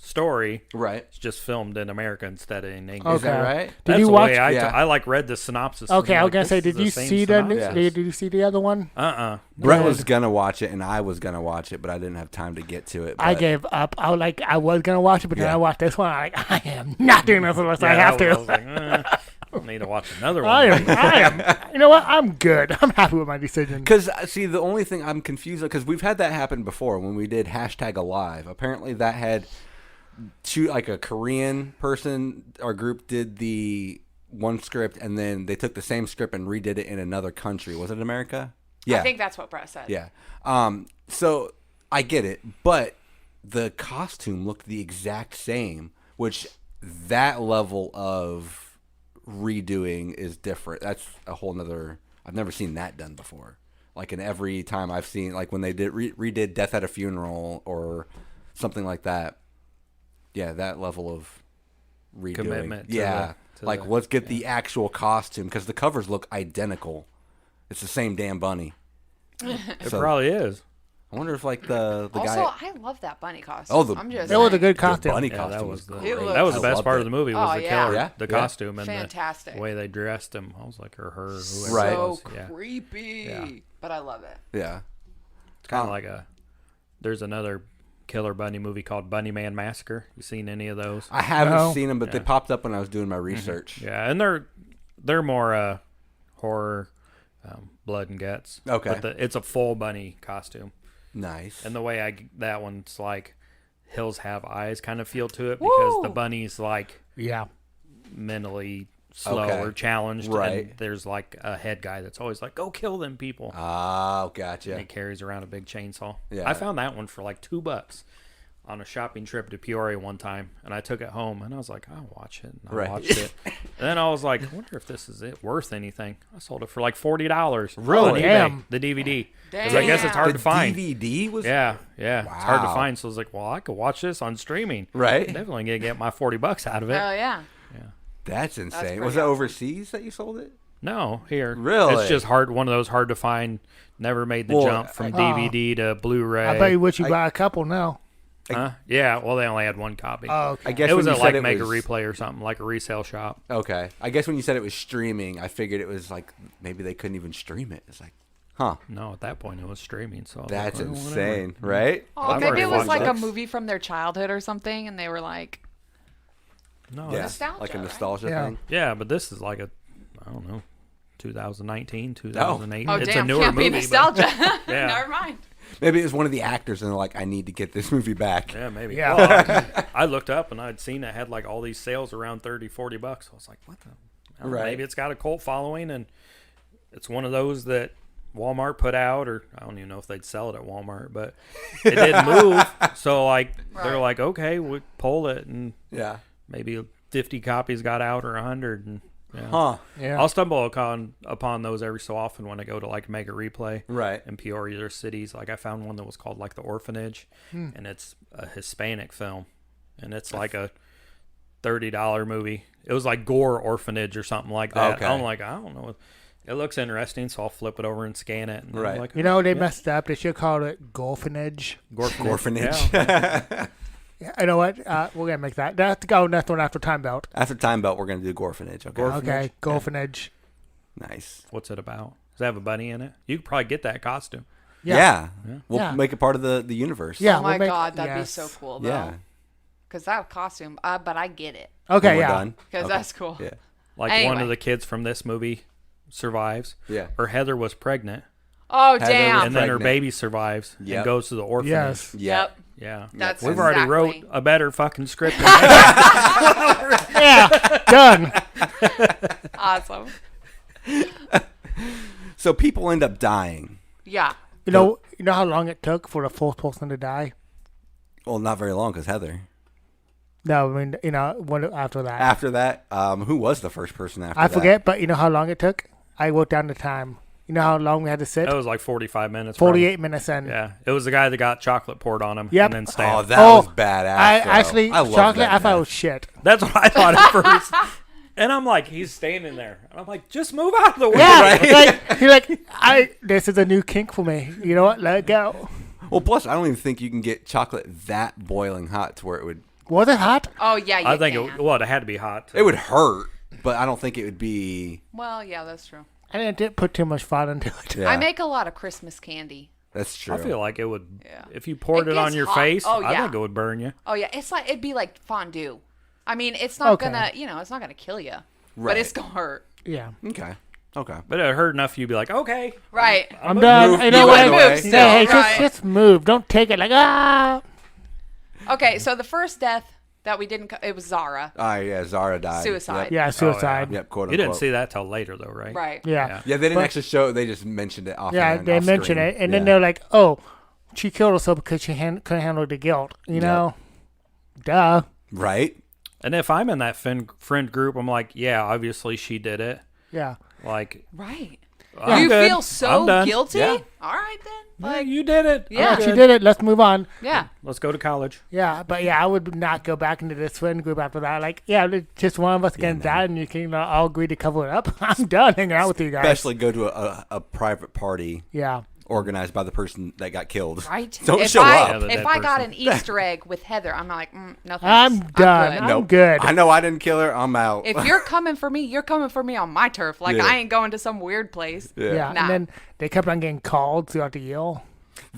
story. Right. It's just filmed in America instead of in English. Okay. Is that right? Did That's you the watch? way Yeah. I like read the synopsis. Okay, and I was I'm gonna like, say, this did is you same see the? synopsis. Did you see the other one? Brett Yeah. was gonna watch it, and I was gonna watch it, but I didn't have time to get to it. I but- gave up. I was gonna watch it, but then Yeah. I watched this one. I'm like, I am not doing this unless I Yeah, have I to. was like, I need to watch another one. I am. You know what? I'm good. I'm happy with my decision. Because, see, the only thing I'm confused because we've had that happen before when we did #Alive. Apparently, that had like a Korean person, our group did the one script, and then they took the same script and redid it in another country. Was it America? Yeah. I think that's what Brett said. Yeah. So I get it, but the costume looked the exact same, which that level of redoing is different. That's a whole nother. I've never seen that done before. Like in every time I've seen, like when they did redid Death at a Funeral or something like that. Yeah, that level of redoing. Commitment to Yeah, the- to like the- let's get the actual costume because the covers look identical. It's the same damn bunny. It So, probably is. I wonder if like the Also, guy. I love that bunny costume. Oh, the- I'm just That was a saying. good The costume. bunny Yeah, costume that was was the great. That was the I best loved part it. of the movie was Oh, the yeah. killer, Yeah, the yeah. costume, and Fantastic. the way they dressed him. I was like, or her, whoever Right. it So was. Yeah, creepy. Yeah. But I love it. Yeah. it's kind of like a. There's another killer bunny movie called Bunny Man Massacre. You seen any of those? I haven't No. seen them, but they Yeah. popped up when I was doing my research. Yeah, and they're more horror, blood and guts. Okay. but it's a full bunny costume, Nice. and the way that one's like hills have eyes kind of feel to it because Woo! the bunny's like Yeah. mentally slow Okay. or challenged, Right. and there's like a head guy that's always like, go kill them people. Oh, And gotcha. he carries around a big chainsaw. Yeah. I found that one for like $2 on a shopping trip to Peoria one time, and I took it home, and I was like, I'll watch it. And I Right. watched it. And then I was like, I wonder if this is it worth anything. I sold it for like $40. Really? On eBay, Damn. the DVD. 'Cause I guess it's hard The to find. DVD was Yeah. It's hard to Wow. find. So I was like, well, I could watch this on streaming. right. Definitely gonna get my $40 out of it. Oh, yeah. That's insane. pretty Was it awesome. overseas that you sold it? No, here. Really? It's just hard. One of those hard to find. Never made the Well, jump from DVD to Blu-ray. I bet you wish you I- buy a couple now. Huh? Yeah. Well, they only had one copy. Oh, okay. I guess It was when at you like said it Mega was, Replay or something, like a resale shop. Okay. I guess when you said it was streaming, I figured it was like maybe they couldn't even stream it. It's like, huh? No, at that point it was streaming. So I was That's like, well, whatever. insane, right? Oh, I've maybe already it was watched like a that. movie from their childhood or something, and they were like, No, Yeah, Nostalgia, like a right? nostalgia Yeah. thing. yeah, but this is like a, I don't know, 2019, 2008. oh, It's damn, a newer can't movie. be but- nostalgia. Yeah. Never mind. Maybe it was one of the actors, and they're like, "I need to get this movie back." Yeah, maybe. Yeah. Well, I looked up and I'd seen it had like all these sales around $30-$40. I was like, what the? I don't know, Right. Maybe it's got a cult following and it's one of those that Walmart put out, or I don't even know if they'd sell it at Walmart, but it didn't move. So like they're Right. like, okay, we pull it, and Yeah. maybe 50 copies got out or 100. And yeah. Huh. Yeah. I'll stumble upon those every so often when I go to like Mega Replay Right. in Peoria or cities. Like I found one that was called like The Orphanage, and it's a Hispanic film, and it's like a $30 movie. It was like Gore Orphanage or something like that. Okay. I'm like, I don't know. It looks interesting, so I'll flip it over and scan it. And I'm Right. like, You know, they yeah. messed up. They should call it Golfinage. Orphanage. Yeah. Yeah, you know what? We're going to make that. That's go next one after Time Belt. After Time Belt, we're gonna do Gorfinage. Okay. Okay, Golfinage. Nice. What's it about? Does it have a bunny in it? You could probably get that costume. Yeah. Yeah. We'll Yeah. make it part of the universe. Yeah. Oh my we'll make- God, that'd yes. be so cool though. Yeah. Because that costume, but I get it. When Okay, we're yeah. done. Because Okay. that's cool. Yeah. Like one Anyway. of the kids from this movie survives. Yeah. Or Heather was pregnant, Oh, Heather damn. and then her pregnant. baby survives Yep. and goes to the orphanage. Yes. Yeah. Yep. Yeah. That's We've already wrote exactly- a better fucking script than that. Yeah, done. Awesome. So people end up dying. Yeah. You know how long it took for the fourth person to die? Well, not very long, because Heather. No, I mean, when after that. After that, who was the first person after I that? forget, but you know how long it took? I wrote down the time. You know how long we had to sit? That was like 45 minutes. 48 minutes in. Yeah. It was the guy that got chocolate poured on him Yep. and then Oh, stabbed. that Oh, was badass. I though. actually, I love chocolate, that I thought it death. was shit. That's what I thought at first. And I'm like, he's standing there. And I'm like, just move out of the way. Yeah, he's like, this is a new kink for me. You know what? Let it go. Well, plus, I don't even think you can get chocolate that boiling hot to where it would Was it hot? Oh yeah, you I think can. it had to be hot. It would hurt, but I don't think it would be. Well, yeah, that's true. I didn't put too much thought into it. Yeah, I make a lot of Christmas candy. that's true. I feel like it would. Yeah. If you poured It it on gets your hot. face, Oh, I yeah. think it would burn you. Oh yeah, it'd be like fondue. I mean, it's not Okay. gonna, it's not gonna kill you, Right. but it's gonna hurt. Yeah. Okay. But it hurt enough. You'd be like, okay, Right. I'm done. Move- You know move what? out of the way. Move Hey, still, hey, right. just move. Don't take it like, ah. Okay, so the first death that we didn't, it was Zara. Yeah, Zara died. Suicide. Yep, Yeah, suicide. yep quote you unquote. didn't see that till later, though, right? Right. Yeah. Yeah, they didn't But- actually show it. They just mentioned it off. Yeah, they mention it. And then they're like, oh, she killed herself because she couldn't handle the guilt. You know? Duh. right. And if I'm in that friend group, I'm like, yeah, obviously she did it. Yeah. Like, Right. I'm You good. feel I'm so done. guilty? Yeah. All right then. Yeah, Like, you did it. Yeah. I'm She good. did it. Let's move on. yeah. Let's go to college. Yeah, but yeah, I would not go back into this friend group after that. Like, yeah, just one of us getting died and you can all agree to cover it up. I'm done hanging out with you guys. Especially go to a private party Yeah. organized by the person that got killed. Right. Don't if show I, up. Yeah, the If dead I got person. an Easter egg with Heather, I'm like, no thanks. I'm done. good. I'm Nope. good. I know I didn't kill her. I'm out. If you're coming for me, you're coming for me on my turf. Like Yeah. I ain't going to some weird place. Yeah. Nah. And then they kept on getting called throughout the year.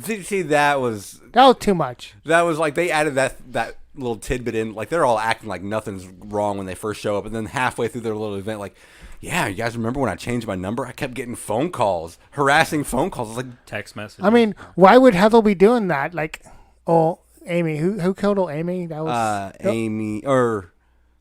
See, that was That was too much. like they added that little tidbit in. Like they're all acting like nothing's wrong when they first show up, and then halfway through their little event, like, yeah, you guys remember when I changed my number? I kept getting phone calls, harassing phone calls. I was like, Text message. I mean, why would Heather be doing that? Like, oh, Amy. Who killed old Amy? That was Amy, or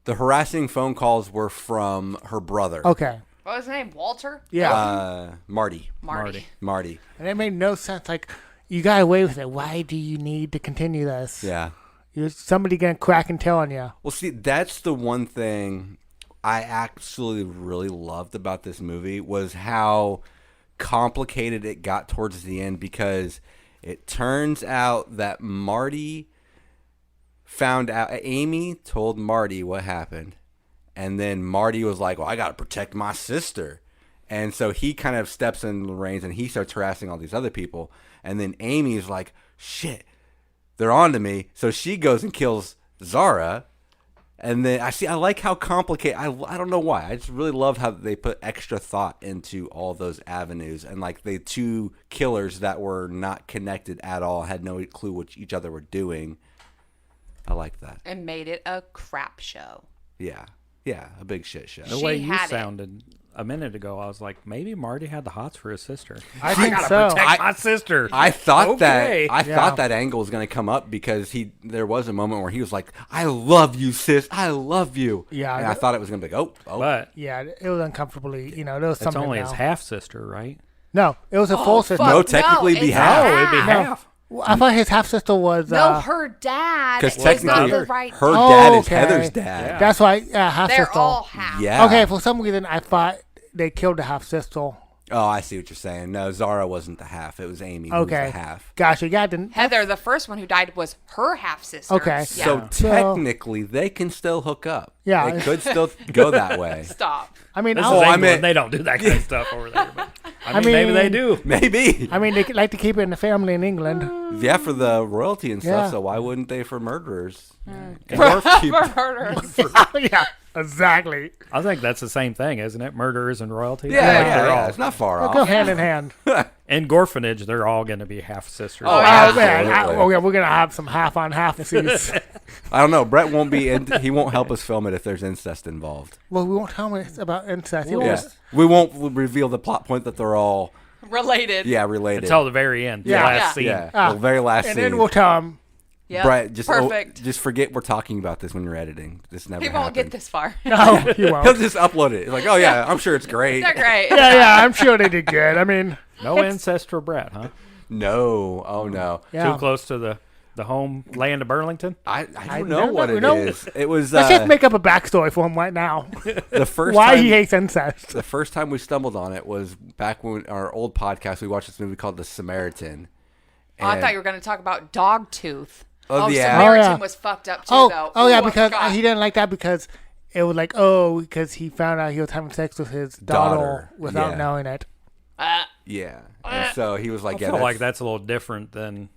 the harassing phone calls were from her brother. Okay. What was his name? Walter? Yeah. Marty. Marty. And it made no sense. Like, you got away with it. Why do you need to continue this? Yeah. Somebody gonna crack and tell on you. Well, see, that's the one thing I actually really loved about this movie was how complicated it got towards the end, because it turns out that Marty found out, Amy told Marty what happened, and then Marty was like, well, I got to protect my sister. And so he kind of steps in the reins and he starts harassing all these other people. And then Amy's like, shit, they're on to me. So she goes and kills Zara. And then I like how complicated, I don't know why. I just really love how they put extra thought into all those avenues. And like the two killers that were not connected at all, had no clue what each other were doing. I like that. And made it a crap show. Yeah. Yeah, a big shit show. the She way you had it. sounded a minute ago, I was like, maybe Marty had the hots for his sister. I think so. Protect my sister. I thought Okay. that thought that angle was going to come up because there was a moment where he was like, "I love you, sis. I love you." Yeah, and I thought it was going to be like, "Oh." But Yeah, it was uncomfortably. There was it's something. only now. his half sister, right? No, it was a full sister. fuck. No, technically No, be it's half. Oh, it'd be No. half. I thought his half sister was. No, her dad Because is not technically, the right. her Oh, dad is okay. Heather's dad. Yeah. That's why half They're sister. all half. Yeah. Okay, for some reason I thought they killed the half sister. Oh, I see what you're saying. No, Zara wasn't the half. It was Amy who was Okay, the half. gotcha. Yeah, didn't. Heather, the first one who died, was her half sister. Okay. Yeah. So So- technically, they can still hook up. Yeah. They could still go that way. Stop. I mean, This I'll- is I England. meant- They don't do that kind of stuff over there. But, I mean, maybe mean- they do. Maybe. I mean, they like to keep it in the family in England. Yeah, for the royalty and stuff. Yeah. So why wouldn't they for murderers? For Keep- murderers. Yeah, exactly. I think that's the same thing, isn't it? Murderers and royalty. Yeah, I think yeah, they're yeah. all- It's not far They'll go off. hand in hand. In Gorfinage, they're all going to be half sisters. Oh, Oh yeah. man, Absolutely. we're gonna have some half on half scenes. I don't know. Brett won't be. He won't help us film it if there's incest involved. Well, we won't tell them about incest. He Well, won't- Yeah, we won't reveal the plot point that they're all Related. related. Until the very end, Yeah. the last Yeah. scene. Yeah, Ah, the very last and scene. then we'll tell them. Yep. Brett, Perfect. just forget we're talking about this when you're editing. This never He won't get happened. this far. No, you He'll won't. just upload it. It's like, oh yeah, I'm sure it's great. They're great. Yeah, I'm sure they did good. I mean, No incest for Brett, huh? No, oh no. yeah. Too close to the homeland of Burlington. I I don't know what it never know. is. It was Let's just make up a backstory for him right now. the first Why time, he hates incest. The first time we stumbled on it was back when our old podcast. We watched this movie called The Samaritan. Oh, I And- thought you were going to talk about Dogtooth. Oh, yeah. Samaritan Oh, yeah. was fucked up too, though. Oh yeah, Ooh, I because forgot. he didn't like that because it was like, because he found out he was having sex with his daughter without yeah. knowing it. Yeah, and so he was like, I yeah, feel like that's a little different than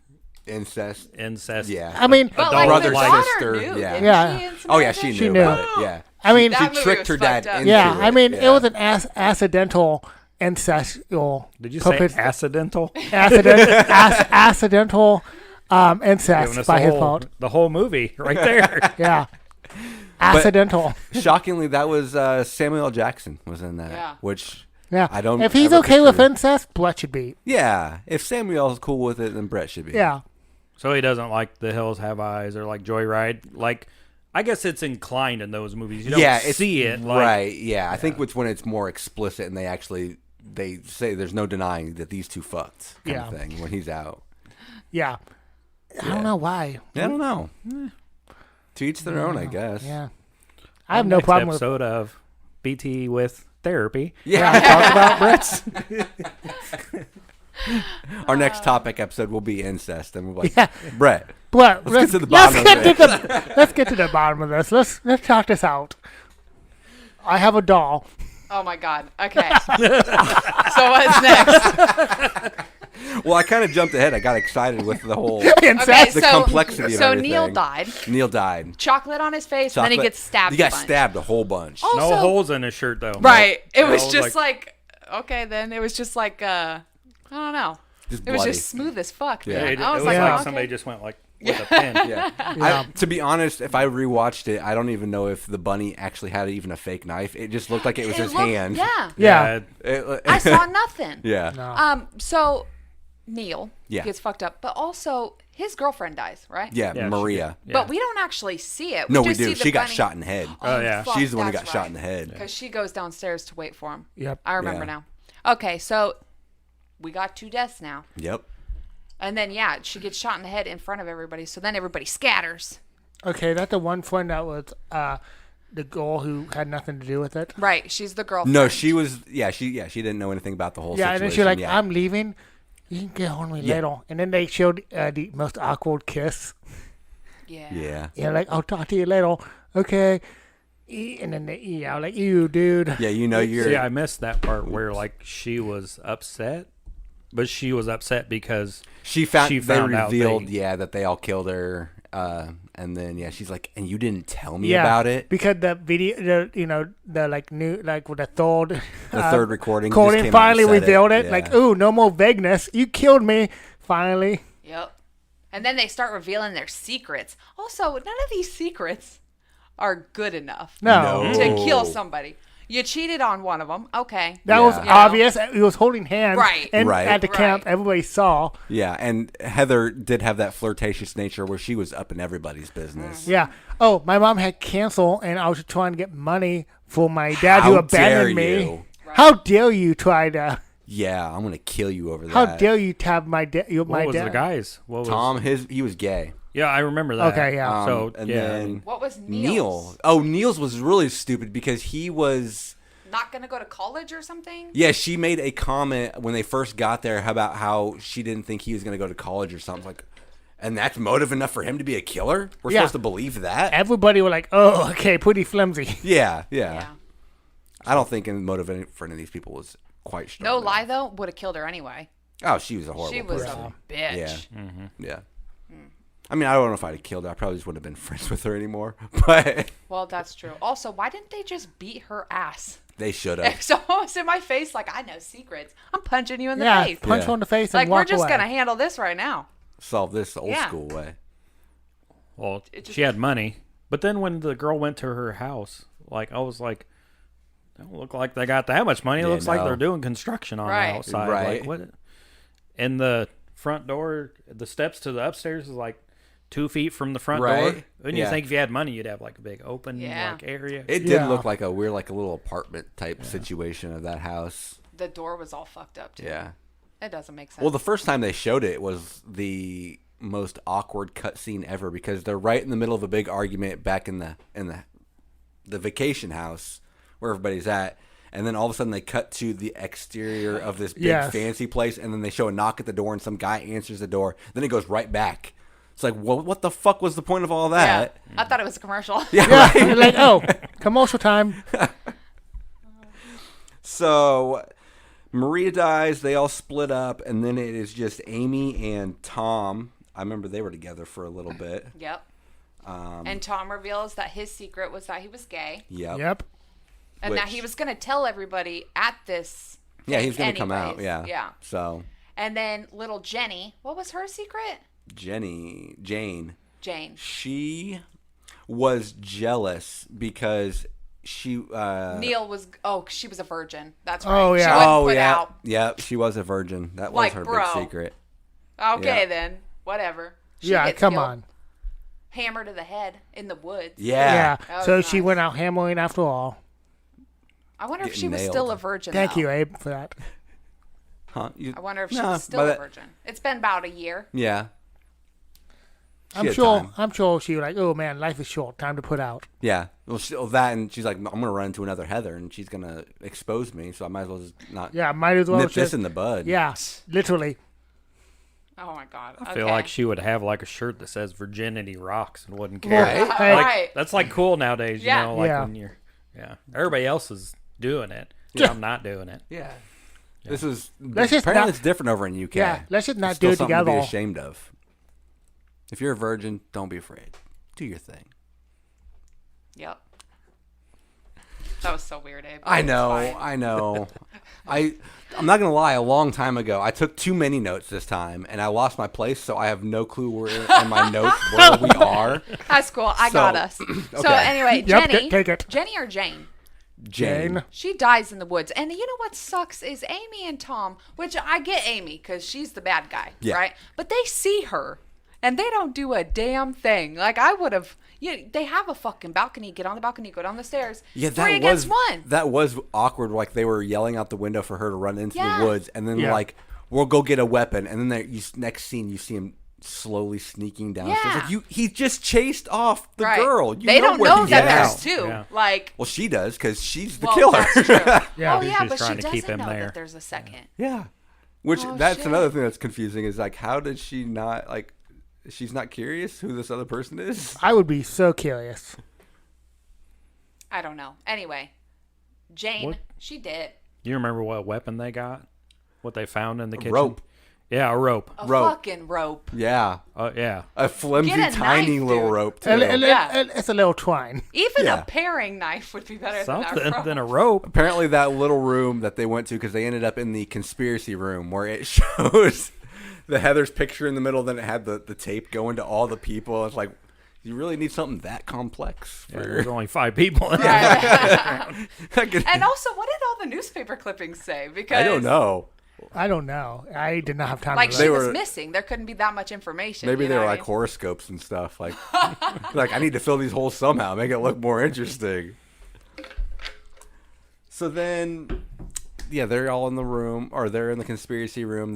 Incest. Yeah. I mean, But Adult like the brother, daughter sister, knew, yeah. didn't Yeah. she, in some Oh yeah, way? she She knew knew. about it. Yeah. I mean, That She movie tricked was her dad fucked up. into yeah. it. I mean, Yeah. it was an accidental incestual. Did you say accidental? Accidental Giving incest us by the his whole, fault. the whole movie right there. Yeah. Accidental. Shockingly, that was Samuel L. Jackson was in that. Yeah. Which Yeah. I don't If he's ever okay with picture- incest, Brett should be. Yeah. If Samuel's cool with it, then Brett should be. Yeah. So he doesn't like The Hills Have Eyes or like Joyride. Like, I guess it's inclined in those movies. You don't it's, see it. Like, right. Yeah. I think it's when it's more explicit and they say there's no denying that these two fucked kind of Yeah. thing when he's out. Yeah. I don't know why. I don't know. To each their own, I guess. Yeah. I have no next problem with episode of BT with therapy. Yeah. Talk about Brett's. Our next topic episode will be incest, and we're like, Yeah. Brett. But Let's get to the bottom of it. Let's get to the bottom of this. Let's talk this out. I have a doll. Oh my god. Okay. So what's next? Well, I kind of jumped ahead. I got excited with the whole Incest. the complexity of so everything. Neil died. Neil died. Chocolate on his face, and then he Chocolate. gets stabbed. He got a bunch. stabbed a whole bunch. Oh, No Also- holes in his shirt, though. Right. It Yeah, was I was just like, okay, then it was just like I don't know. Just It was bloody. just smooth as fuck. Yeah. Man. It, I was was like, like okay. somebody just went like with a pen. Yeah. To be honest, if I rewatched it, I don't even know if the bunny actually had even a fake knife. It just looked like it was his looked- hand. Yeah. Yeah. I saw nothing. Yeah. No. So Neil Yeah. gets fucked up, but also his girlfriend dies, right? Yeah, Yeah, she Maria. did. But we don't actually see it. No, we just do. see the She got bunny. shot in the head. Oh, yeah. fuck, She's the one who that's got shot in the head. Because she goes downstairs to wait for him. Yep. I remember Yeah. now. Okay, so we got 2 deaths now. Yep. And then, yeah, she gets shot in the head in front of everybody. So then everybody scatters. Okay, that's the one friend that was the girl who had nothing to do with it. Right. She's the girlfriend. No, she was. Yeah, she didn't know anything about the whole Yeah, situation. and then she's like, yeah. "I'm leaving. You can get on me Yeah. later." And then they showed the most awkward kiss. Yeah. Yeah. Yeah, like, "I'll talk to you later." Okay. And then like, "Ew, dude." Yeah, you know you're. See, I missed that part where like she was upset, but she was upset because She found. She they found out revealed, they- that they all killed her. And then she's like, and you didn't tell me Yeah, about it. because the video, the like new, like with the third, The third recording. just recording came out finally and said revealed it. Yeah. Like, ooh, no more vagueness. You killed me. Finally. Yep. And then they start revealing their secrets. Also, none of these secrets are good enough No. No. to kill somebody. You cheated on one of them. Okay. That was Yeah. You know? obvious. He was holding hands. Right. And Right. at the camp, Right. everybody saw. Yeah, and Heather did have that flirtatious nature where she was up in everybody's business. Yeah. Oh, my mom had cancer, and I was trying to get money for my dad who How abandoned dare me. you. How dare you try to? Yeah, I'm gonna kill you over that. How dare you have my dad? what My was dad. the guys? What was Tom? He was gay. Yeah, I remember that. Okay, yeah. So and yeah, then What was Neil. Neil's? Oh, Neil's was really stupid because he was. Not going to go to college or something? Yeah, she made a comment when they first got there about how she didn't think he was gonna go to college or something like. And that's motive enough for him to be a killer? We're Yeah. supposed to believe that? Everybody were like, "Oh, okay, pretty flimsy." Yeah. Yeah. I don't think any motive for any of these people was quite strong. No enough. lie, though, would have killed her anyway. Oh, she was a horrible She was person. a bitch. Yeah. Yeah. I mean, I don't know if I'd have killed her. I probably just wouldn't have been friends with her anymore. But Well, that's true. Also, why didn't they just beat her ass? they should have. If someone was in my face, like, I know secrets, I'm punching you in the Yeah, face. punch Yeah. her in the face and Like, we're walk just away. going to handle this right now. Solve this the old Yeah. school way. well, It just- she had money, but then when the girl went to her house, like I was like, they don't look like they got that much money. It Yeah, looks like no. they're doing construction on Right. the outside. Right. Like what? And the front door, the steps to the upstairs is like 2 feet from the front door. Right. Wouldn't you Yeah. think if you had money, you'd have like a big open Yeah. like area? It did Yeah. look like a weird, like a little apartment type situation of that house. The door was all fucked up, too. Yeah. It doesn't make sense. Well, the first time they showed it was the most awkward cutscene ever because they're right in the middle of a big argument back in the vacation house where everybody's at, and then all of a sudden they cut to the exterior of this big Yes. fancy place, and then they show a knock at the door, and some guy answers the door. Then it goes right back. It's like, well, what the fuck was the point of all yeah. that? I thought it was a commercial. Yeah, you're like, "Oh, commercial time." So Maria dies. They all split up, and then it is just Amy and Tom I remember they were together for a little bit. Yep. And Tom reveals that his secret was that he was gay. Yep. And that he was going to tell everybody at this. Yeah, he was going to come out. Yeah. Yeah. So. And then little Jenny, what was her secret? Jane. She was jealous because she. Neil was. Oh, she was a virgin. That's right. Oh, yeah. She wasn't put yeah. out. Yeah, she was a virgin. That was Like, her bro. big secret. Okay, Yeah. then. Whatever. She Yeah, gets come killed. on. Hammer to the head in the woods. Yeah. Yeah. was So she nice. went out hammering after all. I wonder if Getting she was nailed. still a virgin. Thank though. you, Abe, for that. Huh? I wonder if she Nah, was still but a that- virgin. It's been about a year. Yeah. She I'm had sure. time. I'm sure she was like, "Oh man, life is short. Time to put out." Yeah. Well, that and she's like, I'm going to run into another Heather and she's going to expose me, so I might as well just not Yeah, might as well. nip this just- in the bud. Yeah, literally. Oh my god. I feel like she would have like a shirt that says "Virginity Rocks" and wouldn't care. Right. All Hey, right. That's like cool nowadays, you Yeah. know. Like Yeah. when you're, everybody else is doing it. I'm not doing it. Yeah. This is Let's just apparently not- it's different over in UK. Yeah, let's just not It's still do it something to together. be ashamed of. If you're a virgin, don't be afraid. Do your thing. Yep. That was so weird, Abe. I It's know. fine. I know. I'm not gonna lie. A long time ago, I took too many notes this time, and I lost my place, so I have no clue where in my notes where we are. That's cool. I So- got us. So okay. anyway, Yep, Jenny. take it. Jenny or Jane? Jane. She dies in the woods. And you know what sucks is Amy and Tom, which I get Amy because she's the bad guy, Yeah. right? But they see her and they don't do a damn thing. Like I would have, they have a fucking balcony. Get on the balcony, go down the stairs. Yeah, Three that was against one. that was awkward. Like they were yelling out the window for her to run into Yeah. the woods, and then Yeah. like we'll go get a weapon, and then next scene you see him slowly sneaking downstairs. Yeah. Like he just chased off the Right. girl. You They don't where know he's that at. there's two. Yeah. Like, Well, she does because she's the well, killer. that's true. Yeah. Oh She's yeah, just but she trying to doesn't keep him know there. that there's a second. Yeah. Which Oh, that's shit. another thing that's confusing is like how did she not like she's not curious who this other person is? I would be so curious. I don't know. Anyway, Jane, What? she did. You remember what weapon they got? What they found in the kitchen? rope. Yeah, a rope. A Rope. fucking rope. Yeah. Yeah. A flimsy Get a tiny knife, little dude. rope too. Yeah. It's a little twine. Even Yeah. a paring knife would be better than Something that rope. than a rope. Apparently that little room that they went to because they ended up in the conspiracy room where it shows the Heather's picture in the middle, then it had the tape going to all the people. It's like you really need something that complex Yeah, for there's only 5 people in there. And also, what did all the newspaper clippings say? Because I don't know. I don't know. I did not have time Like to she read. was were- missing. There couldn't be that much information. Maybe you they know were what I like mean? horoscopes and stuff. Like, like I need to fill these holes somehow, make it look more interesting. So then, yeah, they're all in the room, or they're in the conspiracy room.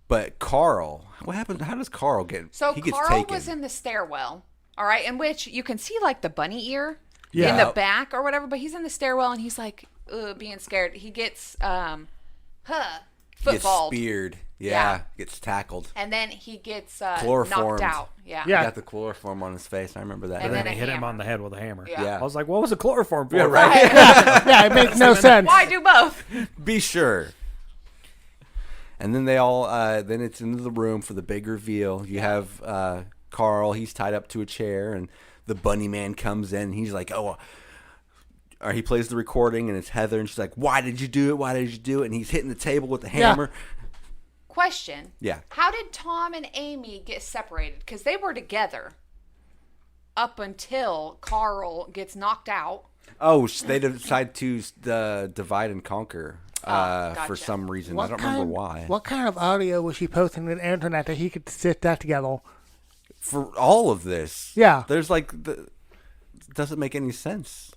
But Carl, what happened? How does Carl get? So he gets Carl taken. was in the stairwell, all right, in which you can see like the bunny ear Yeah. in the back or whatever, but he's in the stairwell and he's like being scared. He gets He gets footballed. speared. Yeah, Yeah. gets tackled. And then he gets Chloroformed. knocked out. Yeah. Yeah. He got the chloroform on his face. I remember that. And And then then they a hit him hammer. on the head with a hammer. Yeah. Yeah. I was like, what was the chloroform for? Yeah, right. Yeah, it makes no sense. Why do both? Be sure. And then they all, then it's into the room for the big reveal. You have Carl, he's tied up to a chair, and the bunny man comes in. And he's like, or he plays the recording, and it's Heather, and she's like, why did you do it? Why did you do it? And he's hitting the table with the hammer. Question. Yeah. How did Tom and Amy get separated? Because they were together up until Carl gets knocked out. Oh, they decide to divide and conquer for gotcha. some reason. I don't remember why. What kind of audio was she posting on the internet that he could sit that together? For all of this. Yeah. There's like, doesn't make any sense.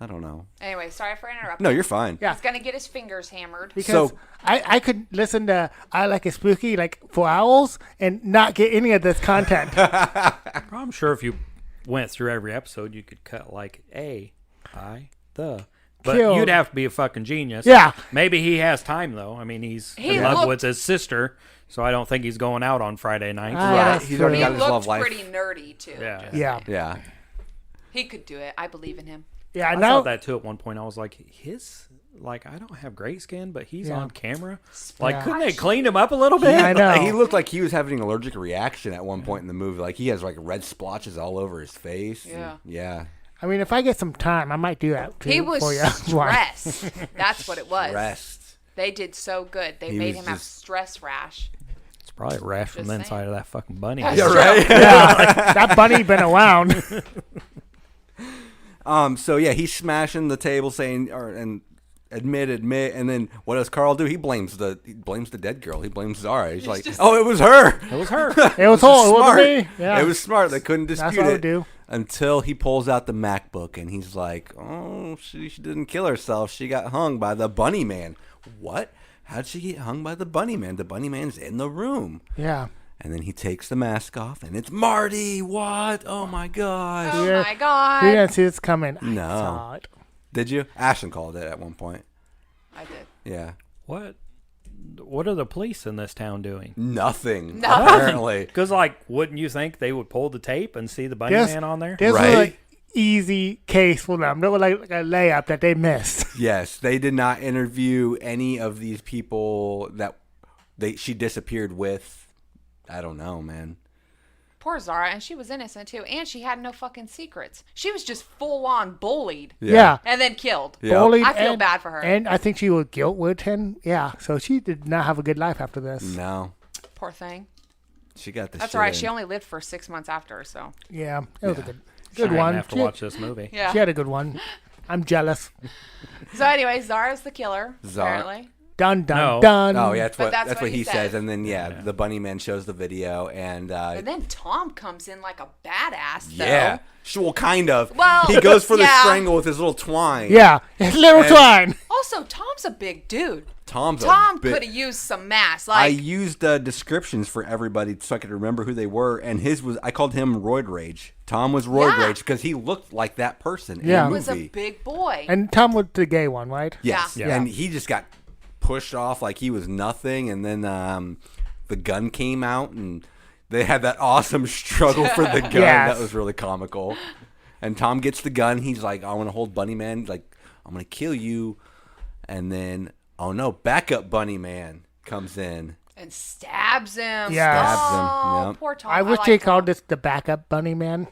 I don't know. Anyway, sorry for interrupting. No, you're fine. Yeah. He's going to get his fingers hammered. Because So- I could listen to I Like It Spooky like for hours and not get any of this content. I'm sure if you went through every episode, you could cut like the. But Killed. you'd have to be a fucking genius. Yeah. Maybe he has time, though. I mean, he's He in love looked- with his sister, so I don't think he's going out on Friday nights. Ah, Right. that's He's already true. He got his love looked life. pretty nerdy, too. Yeah. Just Yeah. saying. Yeah. He could do it. I believe in him. Yeah, I now thought that too at one point. I was like, I don't have great skin, but he's on camera. Like, couldn't they clean him up a little bit? Yeah, I know. He looked like he was having an allergic reaction at one point in the movie. Like he has like red splotches all over his face. Yeah. Yeah. I mean, if I get some time, I might do that too. He was for you. stressed. That's what it was. Stressed. They did so good. They He made was him have just- stress rash. It's probably a rash from Just the inside saying. of that fucking bunny. That's Yeah, true. right. That bunny been around. So yeah, he's smashing the table, saying, and admit, and then what does Carl do? He blames the dead girl. He blames Zara. He's like, oh, it was her. It was her. It was all. It Smart. wasn't me. Yeah. It was smart. They couldn't That's dispute what I it would do. until he pulls out the MacBook and he's like, oh, she didn't kill herself. She got hung by the Bunny Man. What? How'd she get hung by the Bunny Man? The Bunny Man's in the room. Yeah. And then he takes the mask off, and it's Marty. What? Oh my gosh! Oh Yeah. my You god. didn't see this coming. I No. saw it. Did you? Ashton called it at one point. I did. Yeah. What are the police in this town doing? Nothing. Nothing. Apparently. Because, like, wouldn't you think they would pull the tape and see the bunny This- man on there? This Right? was like easy case for them. They were like a layup that they missed. Yes, they did not interview any of these people that she disappeared with. I don't know, man. Poor Zara, and she was innocent too, and she had no fucking secrets. She was just full on bullied Yeah. and then killed. Yeah. Bullied I feel and- bad for her. And I think she was guilt-ridden. Yeah. So she did not have a good life after this. No, Poor thing. she got the. That's shit all right. in. She only lived for 6 months after, so Yeah. It was a Yeah. good I didn't one. have to watch this movie. yeah. She had a good one. I'm jealous. So anyway, Zara's the killer. Zara. Apparently. Dun dun No. dun. Oh yeah, But that's what he says. And then Yeah. the Bunny Man shows the video, and And then Tom comes in like a badass. Though. yeah, well, kind of. Well, he goes for the yeah. strangle with his little twine. Yeah. It's little And- twine. Also, Tom's a big dude. Tom Could have used some mass. I Like, used descriptions for everybody so I could remember who they were, and his was I called him Roid Rage. Tom was Roid Yeah. Rage because he looked like that person in Yeah. the he was a movie. big boy. And Tom was the gay one, right? Yes, Yeah. and he just got pushed off like he was nothing, and then the gun came out, and they had that awesome struggle for the gun. Yes. That was really comical. And Tom gets the gun. He's like, "I want to hold Bunny Man. Like, I'm gonna kill you." And then, oh no, backup Bunny Man comes in. and stabs him. Yeah. Stabs him, Oh, yep. poor Tom. I wish like they Tom. called this the backup bunny man.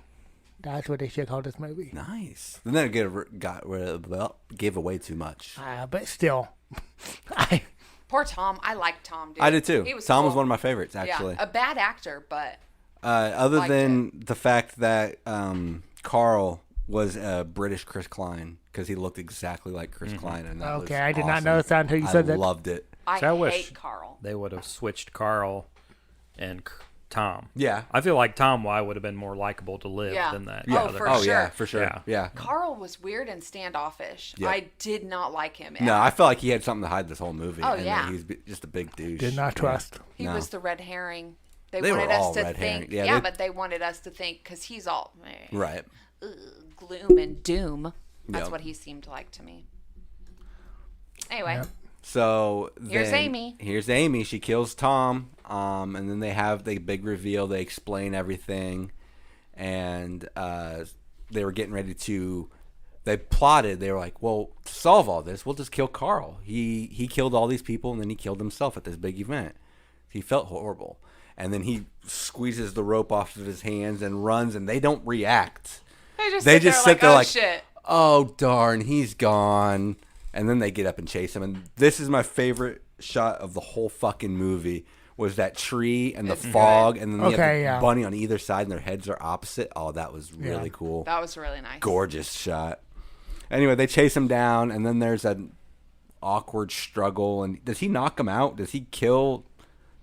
That's what they should call this movie. Nice. And then it gave away too much. But still, Poor Tom. I like Tom, dude. I did too. He was Tom was cool. one of my favorites, actually. Yeah, a bad actor, but Other liked than the fact that Carl was a British Chris Klein because he looked exactly like Chris Klein, and that okay, was I did not awesome. notice that until you said I that. loved it. I So I wish- hate Carl. They would have switched Carl and Tom. Yeah. I feel like Tom Y would have been more likable to live Yeah. than that. Oh, other for guy. Oh yeah, sure. for sure. Yeah. Yeah. Carl was weird and standoffish. Yeah. I did not like him. No, I felt like he had something to hide this whole movie. Oh, and yeah. He's just a big douche. Did not trust. He No. was the red herring. They They were wanted us all to red herring. think. Yeah, Yeah, they- but they wanted us to think because he's all Right. gloom and doom. That's Yep. what he seemed like to me. Anyway, Yep. So Here's then- Amy. Here's Amy. She kills Tom. And then they have the big reveal. They explain everything, and they were getting ready to. They plotted. They were like, "Well, to solve all this, we'll just kill Carl. He killed all these people, and then he killed himself at this big event. He felt horrible, and then he squeezes the rope off of his hands and runs, and they don't react. they just sit there like, like, oh shit. oh darn, he's gone. And then they get up and chase him. And this is my favorite shot of the whole fucking movie was that tree and the It's fog, and then you have Okay, the yeah. bunny on either side, and their heads are opposite. Oh, that was really Yeah. cool. That was really nice. Gorgeous shot. Anyway, they chase him down, and then there's an awkward struggle. And does he knock him out? Does he kill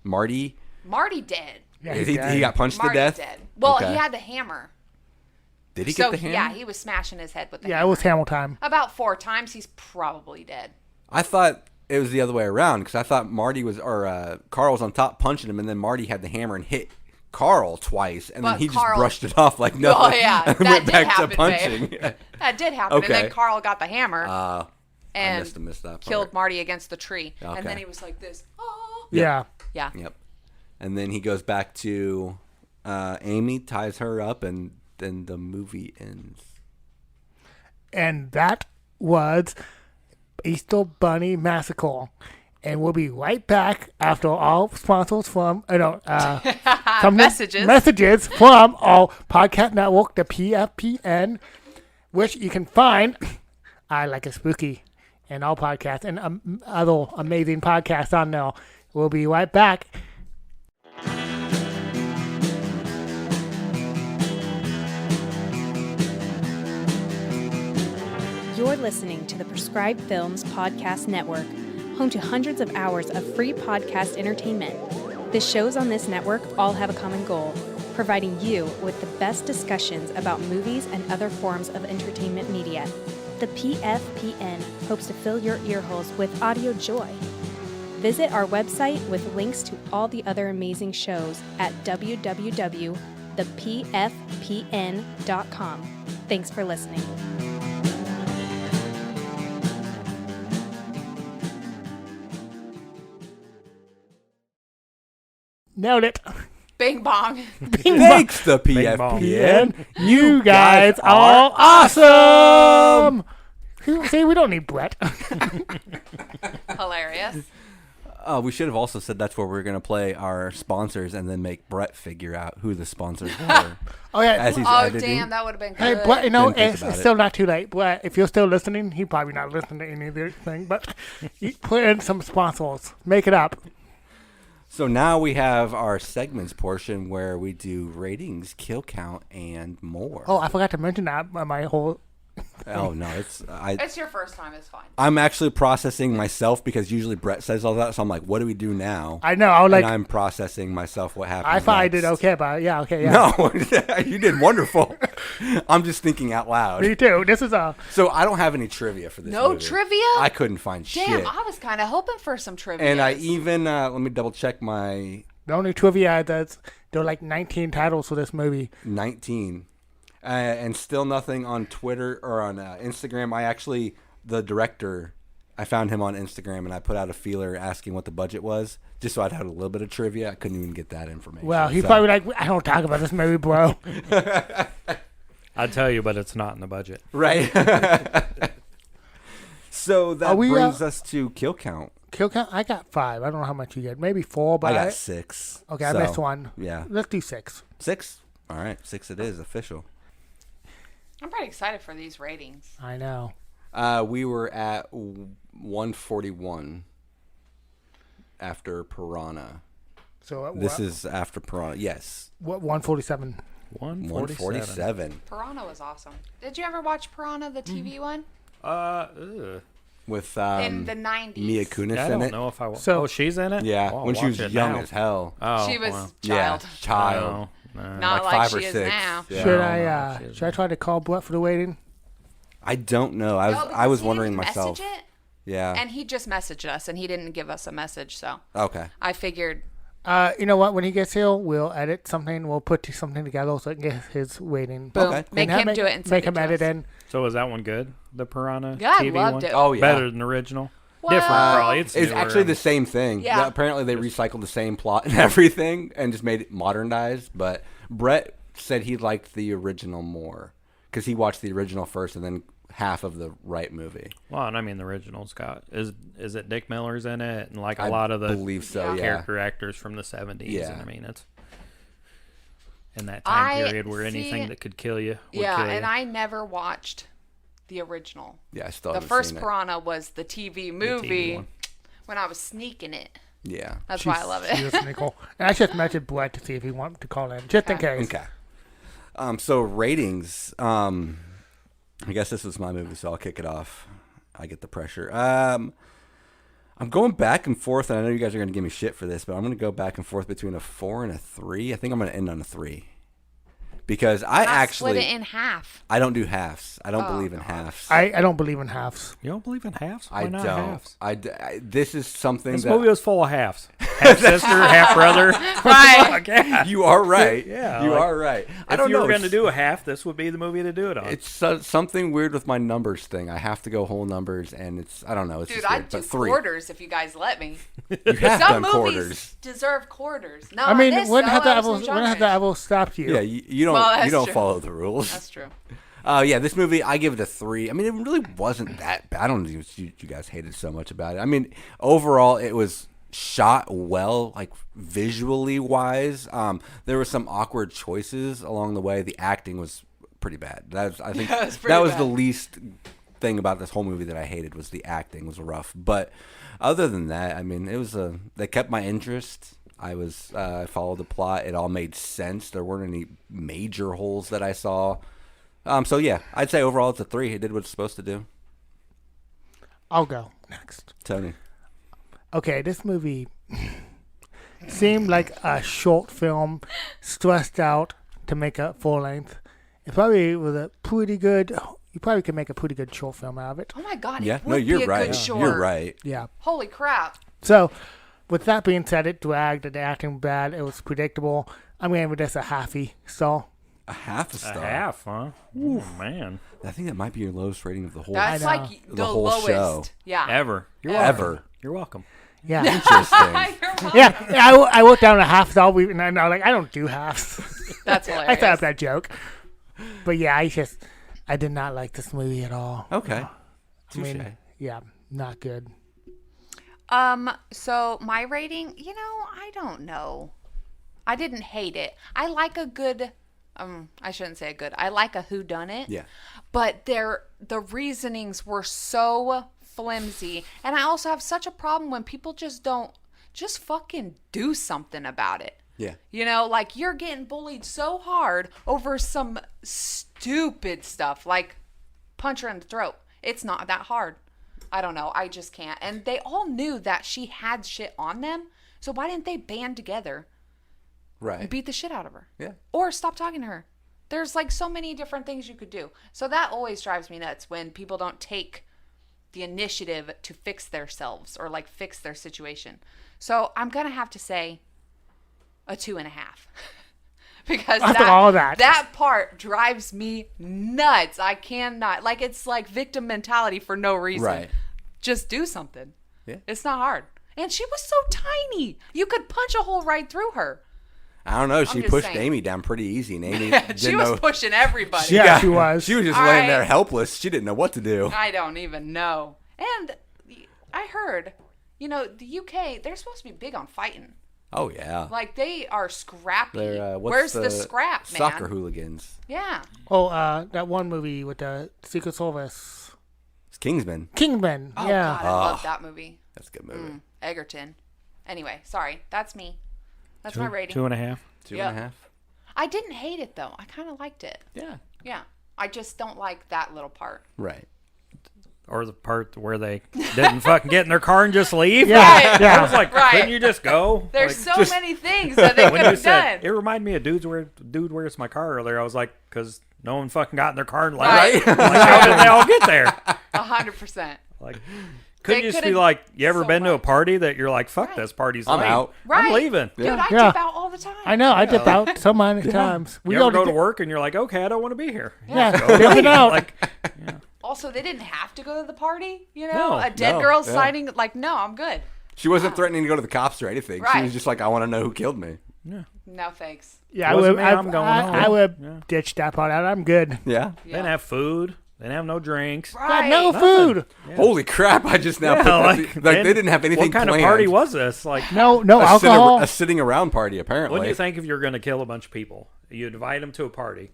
Marty? Marty dead. Yeah, Is he's he dead. got punched Marty's to death? dead. Well, Okay. he had the hammer. Did he So get the hammer? yeah, he was smashing his head with the Yeah, hammer. it was Hamill time. About 4 times. He's probably dead. I thought it was the other way around because I thought Marty was Carl was on top punching him, and then Marty had the hammer and hit Carl twice, and then But he Carl- just brushed it off like nothing. Oh yeah, and that went did back happen, to punching. babe. That did happen. And Okay. then Carl got the hammer I and must have missed that part. killed Marty against the tree. Okay. And then he was like this. Oh. Yeah. Yeah. Yep. And then he goes back to Amy, ties her up, and then the movie ends. And that was Easter Bunny Massacre. And we'll be right back after all sponsors from messages from our podcast network, the PFPN, which you can find. I Like It Spooky and all podcasts and other amazing podcasts on there. We'll be right back. You're listening to the Prescribed Films Podcast Network, home to hundreds of hours of free podcast entertainment. The shows on this network all have a common goal, providing you with the best discussions about movies and other forms of entertainment media. The PFPN hopes to fill your earholes with audio joy. Visit our website with links to all the other amazing shows at www.thepfpn.com. Thanks for listening. Nailed it. Bing bong. Thanks, the Bing bong. PFPN. You guys are awesome. See, we don't need Brett. Hilarious. We should have also said that's where we're going to play our sponsors and then make Brett figure out who the sponsors were. Oh, yeah. As he's Oh, editing. damn, that would have been Hey, good. Brett, Didn't think it's about it. still not too late. Brett, if you're still listening, he's probably not listening to any of this thing, but you put in some sponsors. Make it up. So now we have our segments portion where we do ratings, kill count, and more. Oh, I forgot to mention that. My whole. Oh, no, It's your first time. It's fine. I'm actually processing myself because usually Brett says all that. So I'm like, what do we do now? I know. I was like, and I'm processing myself what happened. I thought I did next. okay, but yeah, okay, yeah. No, you did wonderful. I'm just thinking out loud. Me too. This is a. So I don't have any trivia for this No movie. trivia? I couldn't find Damn, shit. I was kind of hoping for some trivia. And I even, let me double check my The only trivia that's there are like 19 titles for this movie. 19. And still nothing on Twitter or on Instagram. The director, I found him on Instagram and I put out a feeler asking what the budget was just so I'd have a little bit of trivia. I couldn't even get that information. Well, he's So- probably like, I don't talk about this movie, bro. I'd tell you, but it's not in the budget. Right. So that we, brings us to kill count. Kill count? I got 5. I don't know how much you get. Maybe 4, but I got 6. okay, I So, missed one. Yeah. Let's do 6. 6? All right. 6 it is, official. I'm pretty excited for these ratings. I know. We were at 141 after Piranha. So This is after Piranha. Yes. 147. 147. Piranha was awesome. Did you ever watch Piranha, the TV one? With In the 90s. Mia Kunis I in don't it. know if I. So- oh, she's in it. Yeah, Oh, I'll when she was watch it young now. as hell. Oh, She was wow. child. Yeah, child. No, no. Not like like 5 or she is 6. now. Yeah. Should I try to call Brett for the waiting? I don't know. I No, was because he wondering didn't myself. message it, Yeah. and he just messaged us, and he didn't give us a message, so Okay. I figured. You know what? When he gets here, we'll edit something. We'll put something together so I can get his waiting. Boom. Okay. Make And him do it and send make it him to edit us. in. So is that one good? The Piranha Yeah, I TV loved one? it. Oh yeah. Better than the original. Well, Different, probably. It's It's newer actually and- the same thing. Yeah. Apparently they recycled the same plot and everything and just made it modernized. But Brett said he liked the original more because he watched the original first and then half of the right movie. Well, and I mean the original's got is it Dick Miller's in it and like a I lot of the believe so. Yeah. character actors from the 70s. Yeah. And I mean it's in that time I period where anything see- that could kill you would Yeah, kill you. and I never watched the original. Yeah. I still The haven't first seen it. Piranha was the TV movie one. when I was sneaking it. Yeah. That's why I love She it. is Nicole. And I just messaged Brett to see if he wanted to call in, just in case. Okay. So ratings. I guess this was my movie, so I'll kick it off. I get the pressure. I'm going back and forth, and I know you guys are going to give me shit for this, but I'm going to go back and forth between a 4 and a 3. I think I'm going to end on a 3. Because I split it actually, in half. I don't do halves. I don't Oh, believe in God. halves. I don't believe in halves. You don't believe in halves? Why I not don't. halves? This is something This that movie was full of halves. Half sister, half brother. Right. Yeah. you are right. Yeah, you like, are right. I If don't you know. were going to do a half, this would be the movie to do it on. It's something weird with my numbers thing. I have to go whole numbers, and it's I don't know. It's Dude, just weird. I'd do But 3. quarters if you guys let me. You have Some done movies quarters. deserve quarters. No, I mean, this, wouldn't though, have to I ever, was in wouldn't have to genres. ever stopped you. Yeah, you don't Well, that's you don't true. follow the rules. That's true. Yeah, this movie, I give it a 3. I mean, it really wasn't that bad. I don't know if you guys hated so much about it. I mean, overall, it was shot well, like visually wise. There were some awkward choices along the way. The acting was pretty bad. I think that was the least thing about this whole movie that I hated was the acting was rough. But other than that, I mean, it was they kept my interest. I followed the plot. It all made sense. There weren't any major holes that I saw. So yeah, I'd say overall it's a 3. It did what it's supposed to do. I'll go next. Tony. Okay, this movie seemed like a short film stressed out to make a full length. It probably was a pretty good. You probably could make a pretty good short film out of it. Oh my God! Yeah, it would you're be a right. Good short. You're right. Yeah. Holy crap! So, with that being said, it dragged. The acting was bad. It was predictable. I'm going to give this a halfie. So. A half a A star. half, huh? Oh, man. I think that might be your lowest rating of the whole. That's I know. like the whole lowest. show. Yeah. Ever. You're welcome. Ever. You're welcome. Yeah. Interesting. You're welcome. Yeah. I wrote down a half star. And I know, like, I don't do halves. That's I hilarious. thought of that joke. But yeah, I did not like this movie at all. Okay. I Touche. mean, yeah, not good. So my rating, I don't know. I didn't hate it. I like a good, I shouldn't say a good. I like a whodunit. Yeah. But the reasonings were so flimsy, and I also have such a problem when people just fucking do something about it. Yeah. Like you're getting bullied so hard over some stupid stuff, like punch her in the throat. It's not that hard. I don't know. I just can't. And they all knew that she had shit on them. So why didn't they band together Right. and beat the shit out of her? Yeah. Or stop talking to her. There's like so many different things you could do. So that always drives me nuts when people don't take the initiative to fix themselves or like fix their situation. So I'm going to have to say a 2.5. Because After all that part drives me nuts. I cannot. Like, it's like victim mentality for no reason. Right. Just do something. Yeah. It's not hard. And she was so tiny. You could punch a hole right through her. I don't know. She just pushed saying. Amy down pretty easy, and Amy She didn't was know. pushing everybody. Yeah, she was. She was just All laying right. there helpless. She didn't know what to do. I don't even know. And I heard, the UK, they're supposed to be big on fighting. Oh yeah. Like, they are scrappy. They're, Where's the scrap, man? Soccer hooligans. Yeah. Oh, that one movie with the Secret Service. It's Kingsman. Kingman. Oh, yeah. God, I love that movie. That's a good movie. Egerton. Anyway, sorry. That's me. That's my rating. 2.5. 2.5. I didn't hate it, though. I kind of liked it. Yeah. Yeah. I just don't like that little part. Right. Or the part where they didn't fucking get in their car and just leave. Yeah. Right. Yeah. I was like, Right. couldn't you just go? There's Like, so many things that they could when you have said, done. it reminded me of dude, where's my car earlier? I was like, because no one fucking got in their car and left. Right. Like, how did they all get there? 100%. Like, couldn't you just be could've- like, you ever so been to a much. party that you're like, fuck Right. this party's I'm late. out. Right. I'm leaving. Dude, I Yeah. dip out all the time. I know. I dip out so many times. You ever go to work and you're like, okay, I don't want to be here. Yeah. Dipping out. Like, Also, they didn't have to go to the party. No, a dead no, girl yeah. signing, like, no, I'm good. She wasn't threatening to go to the cops or anything. She Right. was just like, I want to know who killed me. No thanks. Yeah, I Wasn't would. me, I'm going home. I would Yeah. ditch that part out. I'm good. Yeah. they didn't have food. They didn't have no drinks. Got no food. Holy crap! I just now Yeah, picked up they didn't have anything What kind planned. of party was this? Like, No a alcohol. a sitting around party apparently. wouldn't you think if you're going to kill a bunch of people, you'd invite them to a party,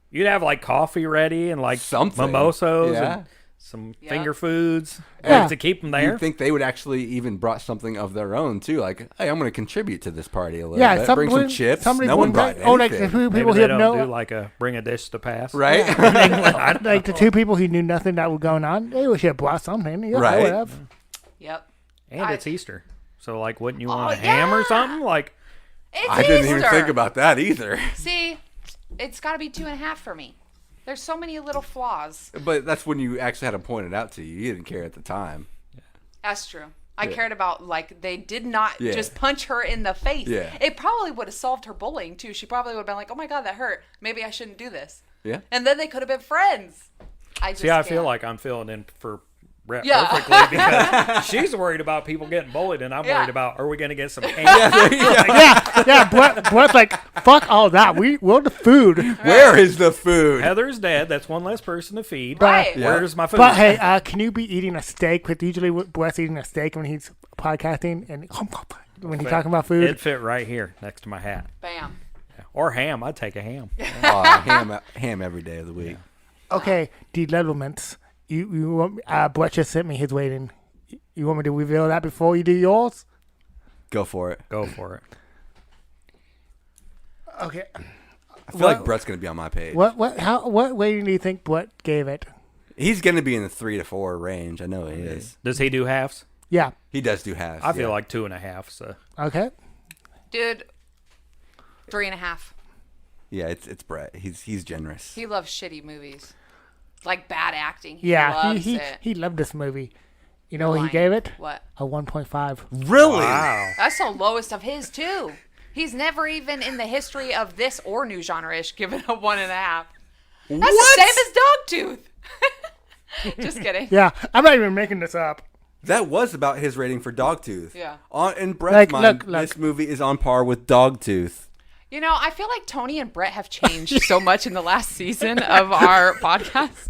you'd have like coffee ready and like Something. mimosos Yeah. and some Yeah. finger foods Yeah. to keep them there. You'd think they would actually even brought something of their own too, like, hey, I'm going to contribute to this party a little Yeah, bit. Bring some chips. Somebody No one brought oh, like the anything. two Maybe people they who don't have do no, like a bring a dish to pass. Right? I don't like the know. two people who knew nothing that was going on. They should have brought something. Yeah, I Right. would have. Yep. And it's Easter, so like, wouldn't you want a Oh, ham or yeah. something? Like, It's I didn't Easter. even think about that either. See, it's got to be 2.5 for me. There's so many little flaws. But that's when you actually had them pointed out to you. You didn't care at the time. That's true. I Yeah. cared about, like, they did not Yeah. just punch her in the face. Yeah. It probably would have solved her bullying, too. She probably would have been like, oh, my God, that hurt. Maybe I shouldn't do this. Yeah. And then they could have been friends. I just see, I feel can't. like I'm filling in for Brett Yeah. perfectly because she's worried about people getting bullied, and I'm Yeah. worried about, are we going to get some ham? Brett's like, fuck all that. We're the food. Where is the food? Heather's dead. That's one less person to feed. Right. Yeah. Where's my food? But hey, can you be eating a steak? With usually Brett's eating a steak when he's podcasting, and when he's talking about food. It'd fit right here next to my hat. Bam. Or ham. I'd take a ham. Ham every day of the week. Okay, developments. You want? Brett just sent me his weighting. You want me to reveal that before you do yours? Go for it. Go for it. Okay. I feel like Brett's going to be on my page. What weighting do you think Brett gave it? He's going to be in the 3 to 4 range. I know he is. Does he do halves? Yeah. He does do halves. I feel like 2.5. So Okay. Dude, 3.5. Yeah, it's Brett. He's generous. He loves shitty movies. Like bad acting. He Yeah, loves he it. he loved this movie. You know what he Lying. gave it? What? A 1.5. Really? wow. That's the lowest of his, too. He's never even in the history of this or new genre-ish given a 1.5. That's the same as Dogtooth. Just kidding. Yeah, I'm not even making this up. That was about his rating for Dogtooth. Yeah. In Brett's mind, look. this movie is on par with Dogtooth. You know, I feel like Tony and Brett have changed so much in the last season of our podcast.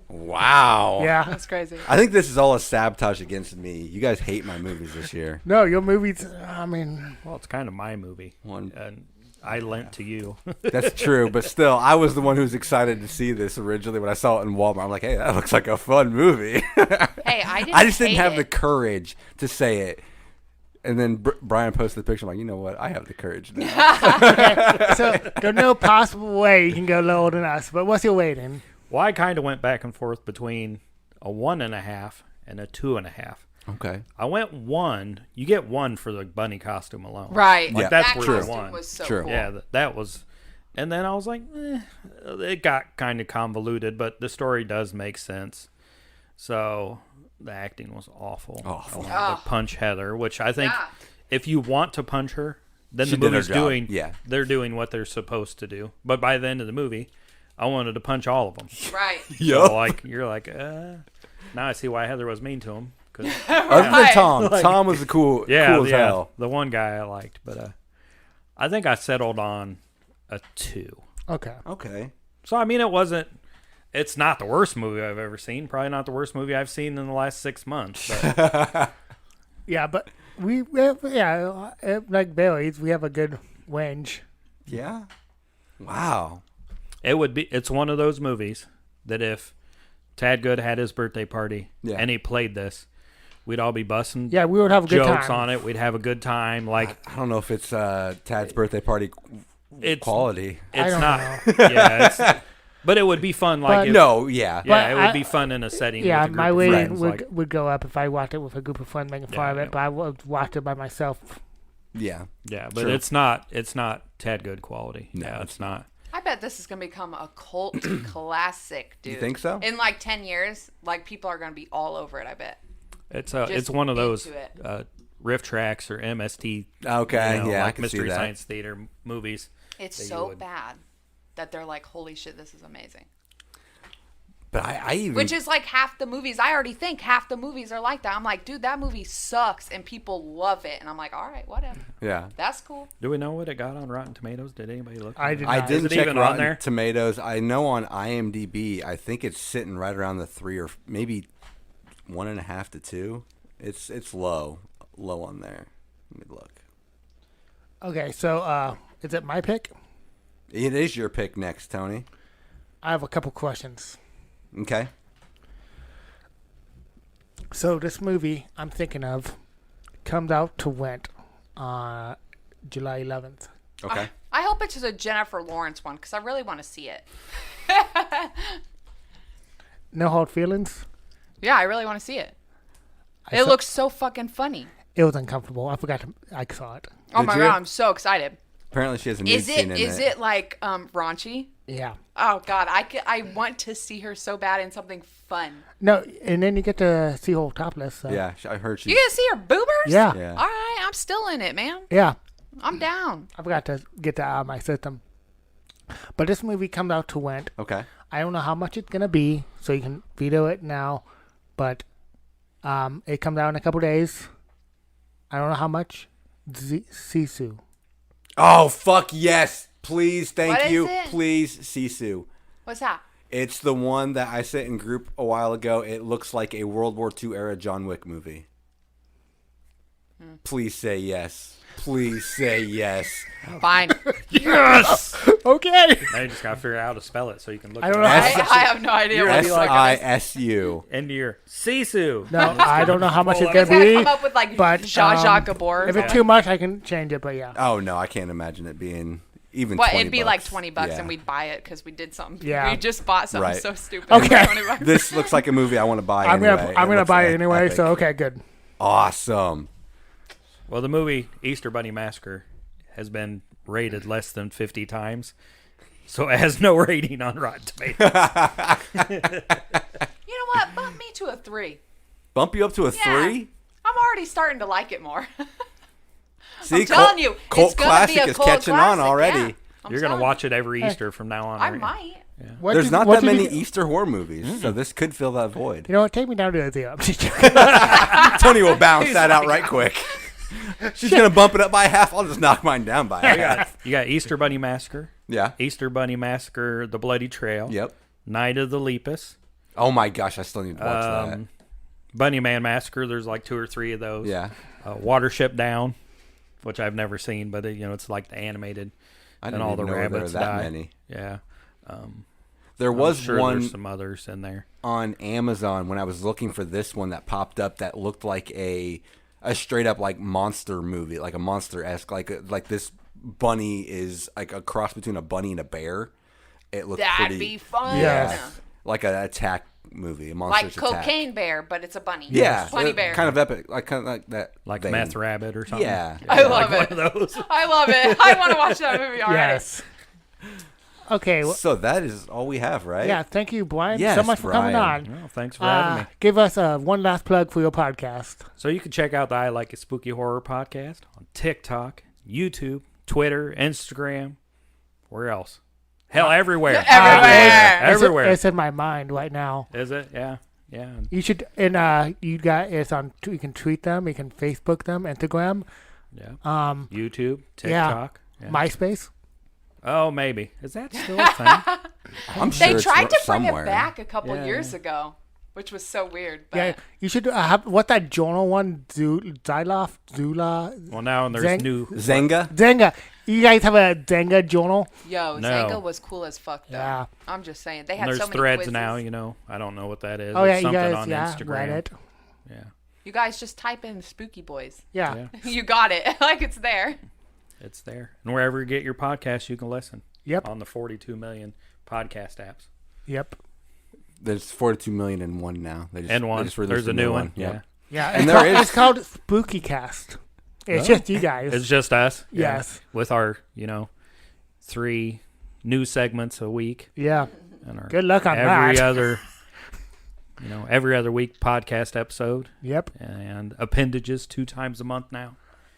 Wow. Yeah. That's crazy. I think this is all a sabotage against me. You guys hate my movies this year. No, your movies. I mean, Well, it's kind of my movie. And I lent to you. That's true, but still, I was the one who was excited to see this originally when I saw it in Walmart. I'm like, hey, that looks like a fun movie. Hey, I just didn't hate have it. the courage to say it. And then Brian posted the picture. I'm like, you know what? I have the courage now. so there's no possible way you can go lower than us. But what's your weighting? Well, I kind of went back and forth between a 1.5 and a 2.5. Okay. I went 1. You get 1 for the bunny costume alone. Right. Like, Yeah. that's that where costume I won. was so True. cool. Yeah, that was. And then I was like, it got kind of convoluted, but the story does make sense. So the acting was awful. Awful. I wanted to punch Heather, which I think Yeah. if you want to punch her, then She the did her movie's job. doing. Yeah. They're doing what they're supposed to do. But by the end of the movie, I wanted to punch all of them. Right. Yup. So like you're like, now I see why Heather was mean to him. Other than Right. Tom. Tom was cool as hell. The one guy I liked, but I think I settled on a 2. Okay. Okay. So I mean, it's not the worst movie I've ever seen. Probably not the worst movie I've seen in the last 6 months. But Yeah, but like berries, we have a good range. Yeah. Wow. it's one of those movies that if Tad Good had his birthday party and he played this, we'd all be busting Yeah, we would have a good jokes time. on it. We'd have a good time. Like I don't know if it's Tad's birthday party it's quality. It's don't not. Yeah, but it would be fun. Like But- if, No, yeah. yeah, But it would I- be fun in a setting. Yeah, with a group my of weighting friends, would like, would go up if I watched it with a group of friends making fun of Yeah, it. But I would watch it by myself. Yeah. yeah, but Sure. it's not Tad Good quality. No, Yeah, it's not. I bet this is going to become a cult classic, dude. You think so? In like 10 years, like people are going to be all over it, I bet. It's one of those into it. riff tracks or MST. Okay, yeah, I like can see Mystery that. Science Theater movies. It's that you so would- bad that they're like, holy shit, this is amazing. But I even Which is like half the movies. I already think half the movies are like that. I'm like, dude, that movie sucks and people love it. And I'm like, all right, whatever. yeah. That's cool. Do we know what it got on Rotten Tomatoes? Did anybody look? I at did it? not. I Is didn't it check even on Rotten there? Tomatoes. I know on IMDb, I think it's sitting right around the 3 or maybe 1.5 to 2. It's low on there. Let me look. Okay, so is it my pick? It is your pick next, Tony. I have a couple questions. Okay. So this movie I'm thinking of comes out to rent July 11th. Okay. I hope it's just a Jennifer Lawrence one because I really want to see it. No hard feelings. Yeah, I really want to see it. I It saw- looks so fucking funny. It was uncomfortable. I forgot to. I saw it. Oh Did my you? god, I'm so excited. Apparently she has a nude Is scene it in is it like raunchy? Yeah. Oh god, I want to see her so bad in something fun. No, and then you get to see her topless. So. Yeah, I heard she. You gonna see her boobers? Yeah. Yeah. All right, I'm still in it, man. Yeah. I'm down. I forgot to get that out of my system. But this movie comes out to rent. Okay. I don't know how much it's gonna be, so you can veto it now. But It comes out in a couple days. I don't know how much. Sisu. Oh, fuck yes. Please, thank What is you. it? Please, Sisu. What's that? It's the one that I sent in group a while ago. It looks like a World War II era John Wick movie. Please say yes. Please say yes. Fine. Yes. Okay. Now you just gotta figure out how to spell it so you can look. I don't it know. up. I have no idea what it's like. SISU. Into your Sisu. No, I don't know how much it's It's gonna gotta be. come up with like but, Zsa Zsa Gabor. If it's too much, I can change it. But yeah. Oh, no, I can't imagine it being even What? 20 It'd be bucks. like $20 Yeah. and we'd buy it because we did something. Yeah. We just bought something Right. so stupid. Okay. For $20. This looks like a movie I want to buy I'm anyway. gonna looks buy it anyway. epic. So okay, good. Awesome. Well, the movie Easter Bunny Massacre has been rated less than 50 times, so it has no rating on Rotten Tomatoes. You know what? Bump me to a 3. Bump you up to a 3? I'm already starting to like it more. See, I'm telling you, cult it's gonna classic be a is cult catching classic. on already. Yeah, I'm You're gonna telling watch it every Easter from now on. you. I right? might. What There's did- not what that did many you- Easter horror movies, so this could fill that void. You know what? Take me down to the theater. Tony will balance that out right quick. She's going to bump it up by half. I'll just knock mine down by half. You got Easter Bunny Massacre, Yeah. Easter Bunny Massacre: The Bloody Trail, Yep. Night of the Lepus, Oh my gosh, I still need to watch that. Bunny Man Massacre. There's like 2 or 3 of those. Yeah. Watership Down, which I've never seen, but it's like the animated. I and didn't all even the know there were rabbits that die. many. Yeah. There I'm was sure one there's some others in there. on Amazon when I was looking for this one that popped up that looked like a straight up like monster movie, like a monster-esque, like this bunny is like a cross between a bunny and a bear. It looked That'd pretty be fun. Yeah. like an attack movie, a monster's Like attack. Cocaine Bear, but it's a bunny. Yeah, Bunny Bear. kind of epic, like kind of like that, Like vein. Meth Rabbit or something. Yeah. I love like it. one of those. I love it. I want to watch that movie already. Yes. Okay. Well, So that is all we have, right? yeah. Thank you, Brian, so Yes, much for coming Brian. on. Well, thanks for having me. Give us one last plug for your podcast. So you can check out the I Like It Spooky Horror podcast on TikTok, YouTube, Twitter, Instagram. Where else? Hell, everywhere. Everywhere. Everywhere. It's in my mind right now. Is it? Yeah. Yeah. You should, and you got it's on. You can tweet them. You can Facebook them, Instagram, Yeah. yeah. YouTube, TikTok. Yeah. MySpace. Oh, maybe. Is that still a thing? I'm sure They it's tried to bring somewhere. it back a couple Yeah. years ago, which was so weird. But Yeah, you should have what that journal one. Zula. Well, now there's Zang- new. Zenga. Zenga. You guys have a Zenga journal? Yo, No. Zanga was cool as fuck, though. Yeah. I'm just saying. They And had there's so many threads quizzes. now, I don't know what that is. Oh It's yeah, you something guys. on Yeah, Instagram. Reddit. Yeah. You guys just type in Spooky Boys. Yeah. Yeah. You got it. Like it's there. It's there. And wherever you get your podcasts, you can listen. Yep. On the 42 million podcast apps. Yep. There's 42 million in one now. They just, And they one. just released There's a new one. Yep. Yeah. Yeah. And it's there called, is- It's called Spooky Cast. It's just you guys. It's just us. Yeah. Yes. With our, 3 new segments a week. Yeah. And our Good luck on every that. other, every other week podcast episode Yep. and appendages 2 times a month now.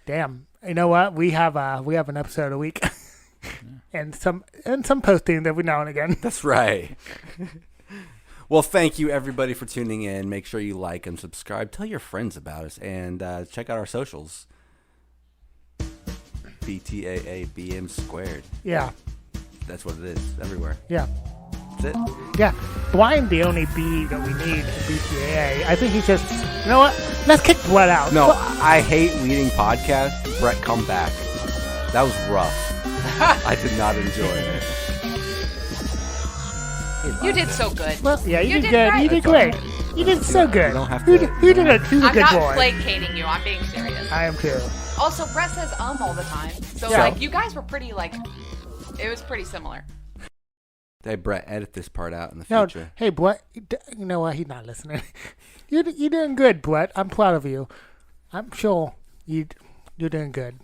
Damn. You know what? We have an episode a week, and some posting every now and again. That's right. Well, thank you everybody for tuning in. Make sure you like and subscribe. Tell your friends about us, and check out our socials. BTAABM squared. Yeah. That's what it is. Everywhere. Yeah. That's it. Yeah. Blind the only B that we need for BTAA. I think he's just. You know what? Let's kick Brett out. No, I hate leading podcasts. Brett, come back. That was rough. I did not enjoy it. You did so good. Well, yeah, you You did did good. great. You did great. You did so good. don't have You to- did, you did a I'm good not boy. placating you. I'm being serious. I am too. Also, Brett says all the time. So, Yeah. you guys were pretty, it was pretty similar. Hey, Brett, edit this part out in the No, future. hey, Brett. You know what? He's not listening. You're doing good, Brett. I'm proud of you. I'm sure you're doing good.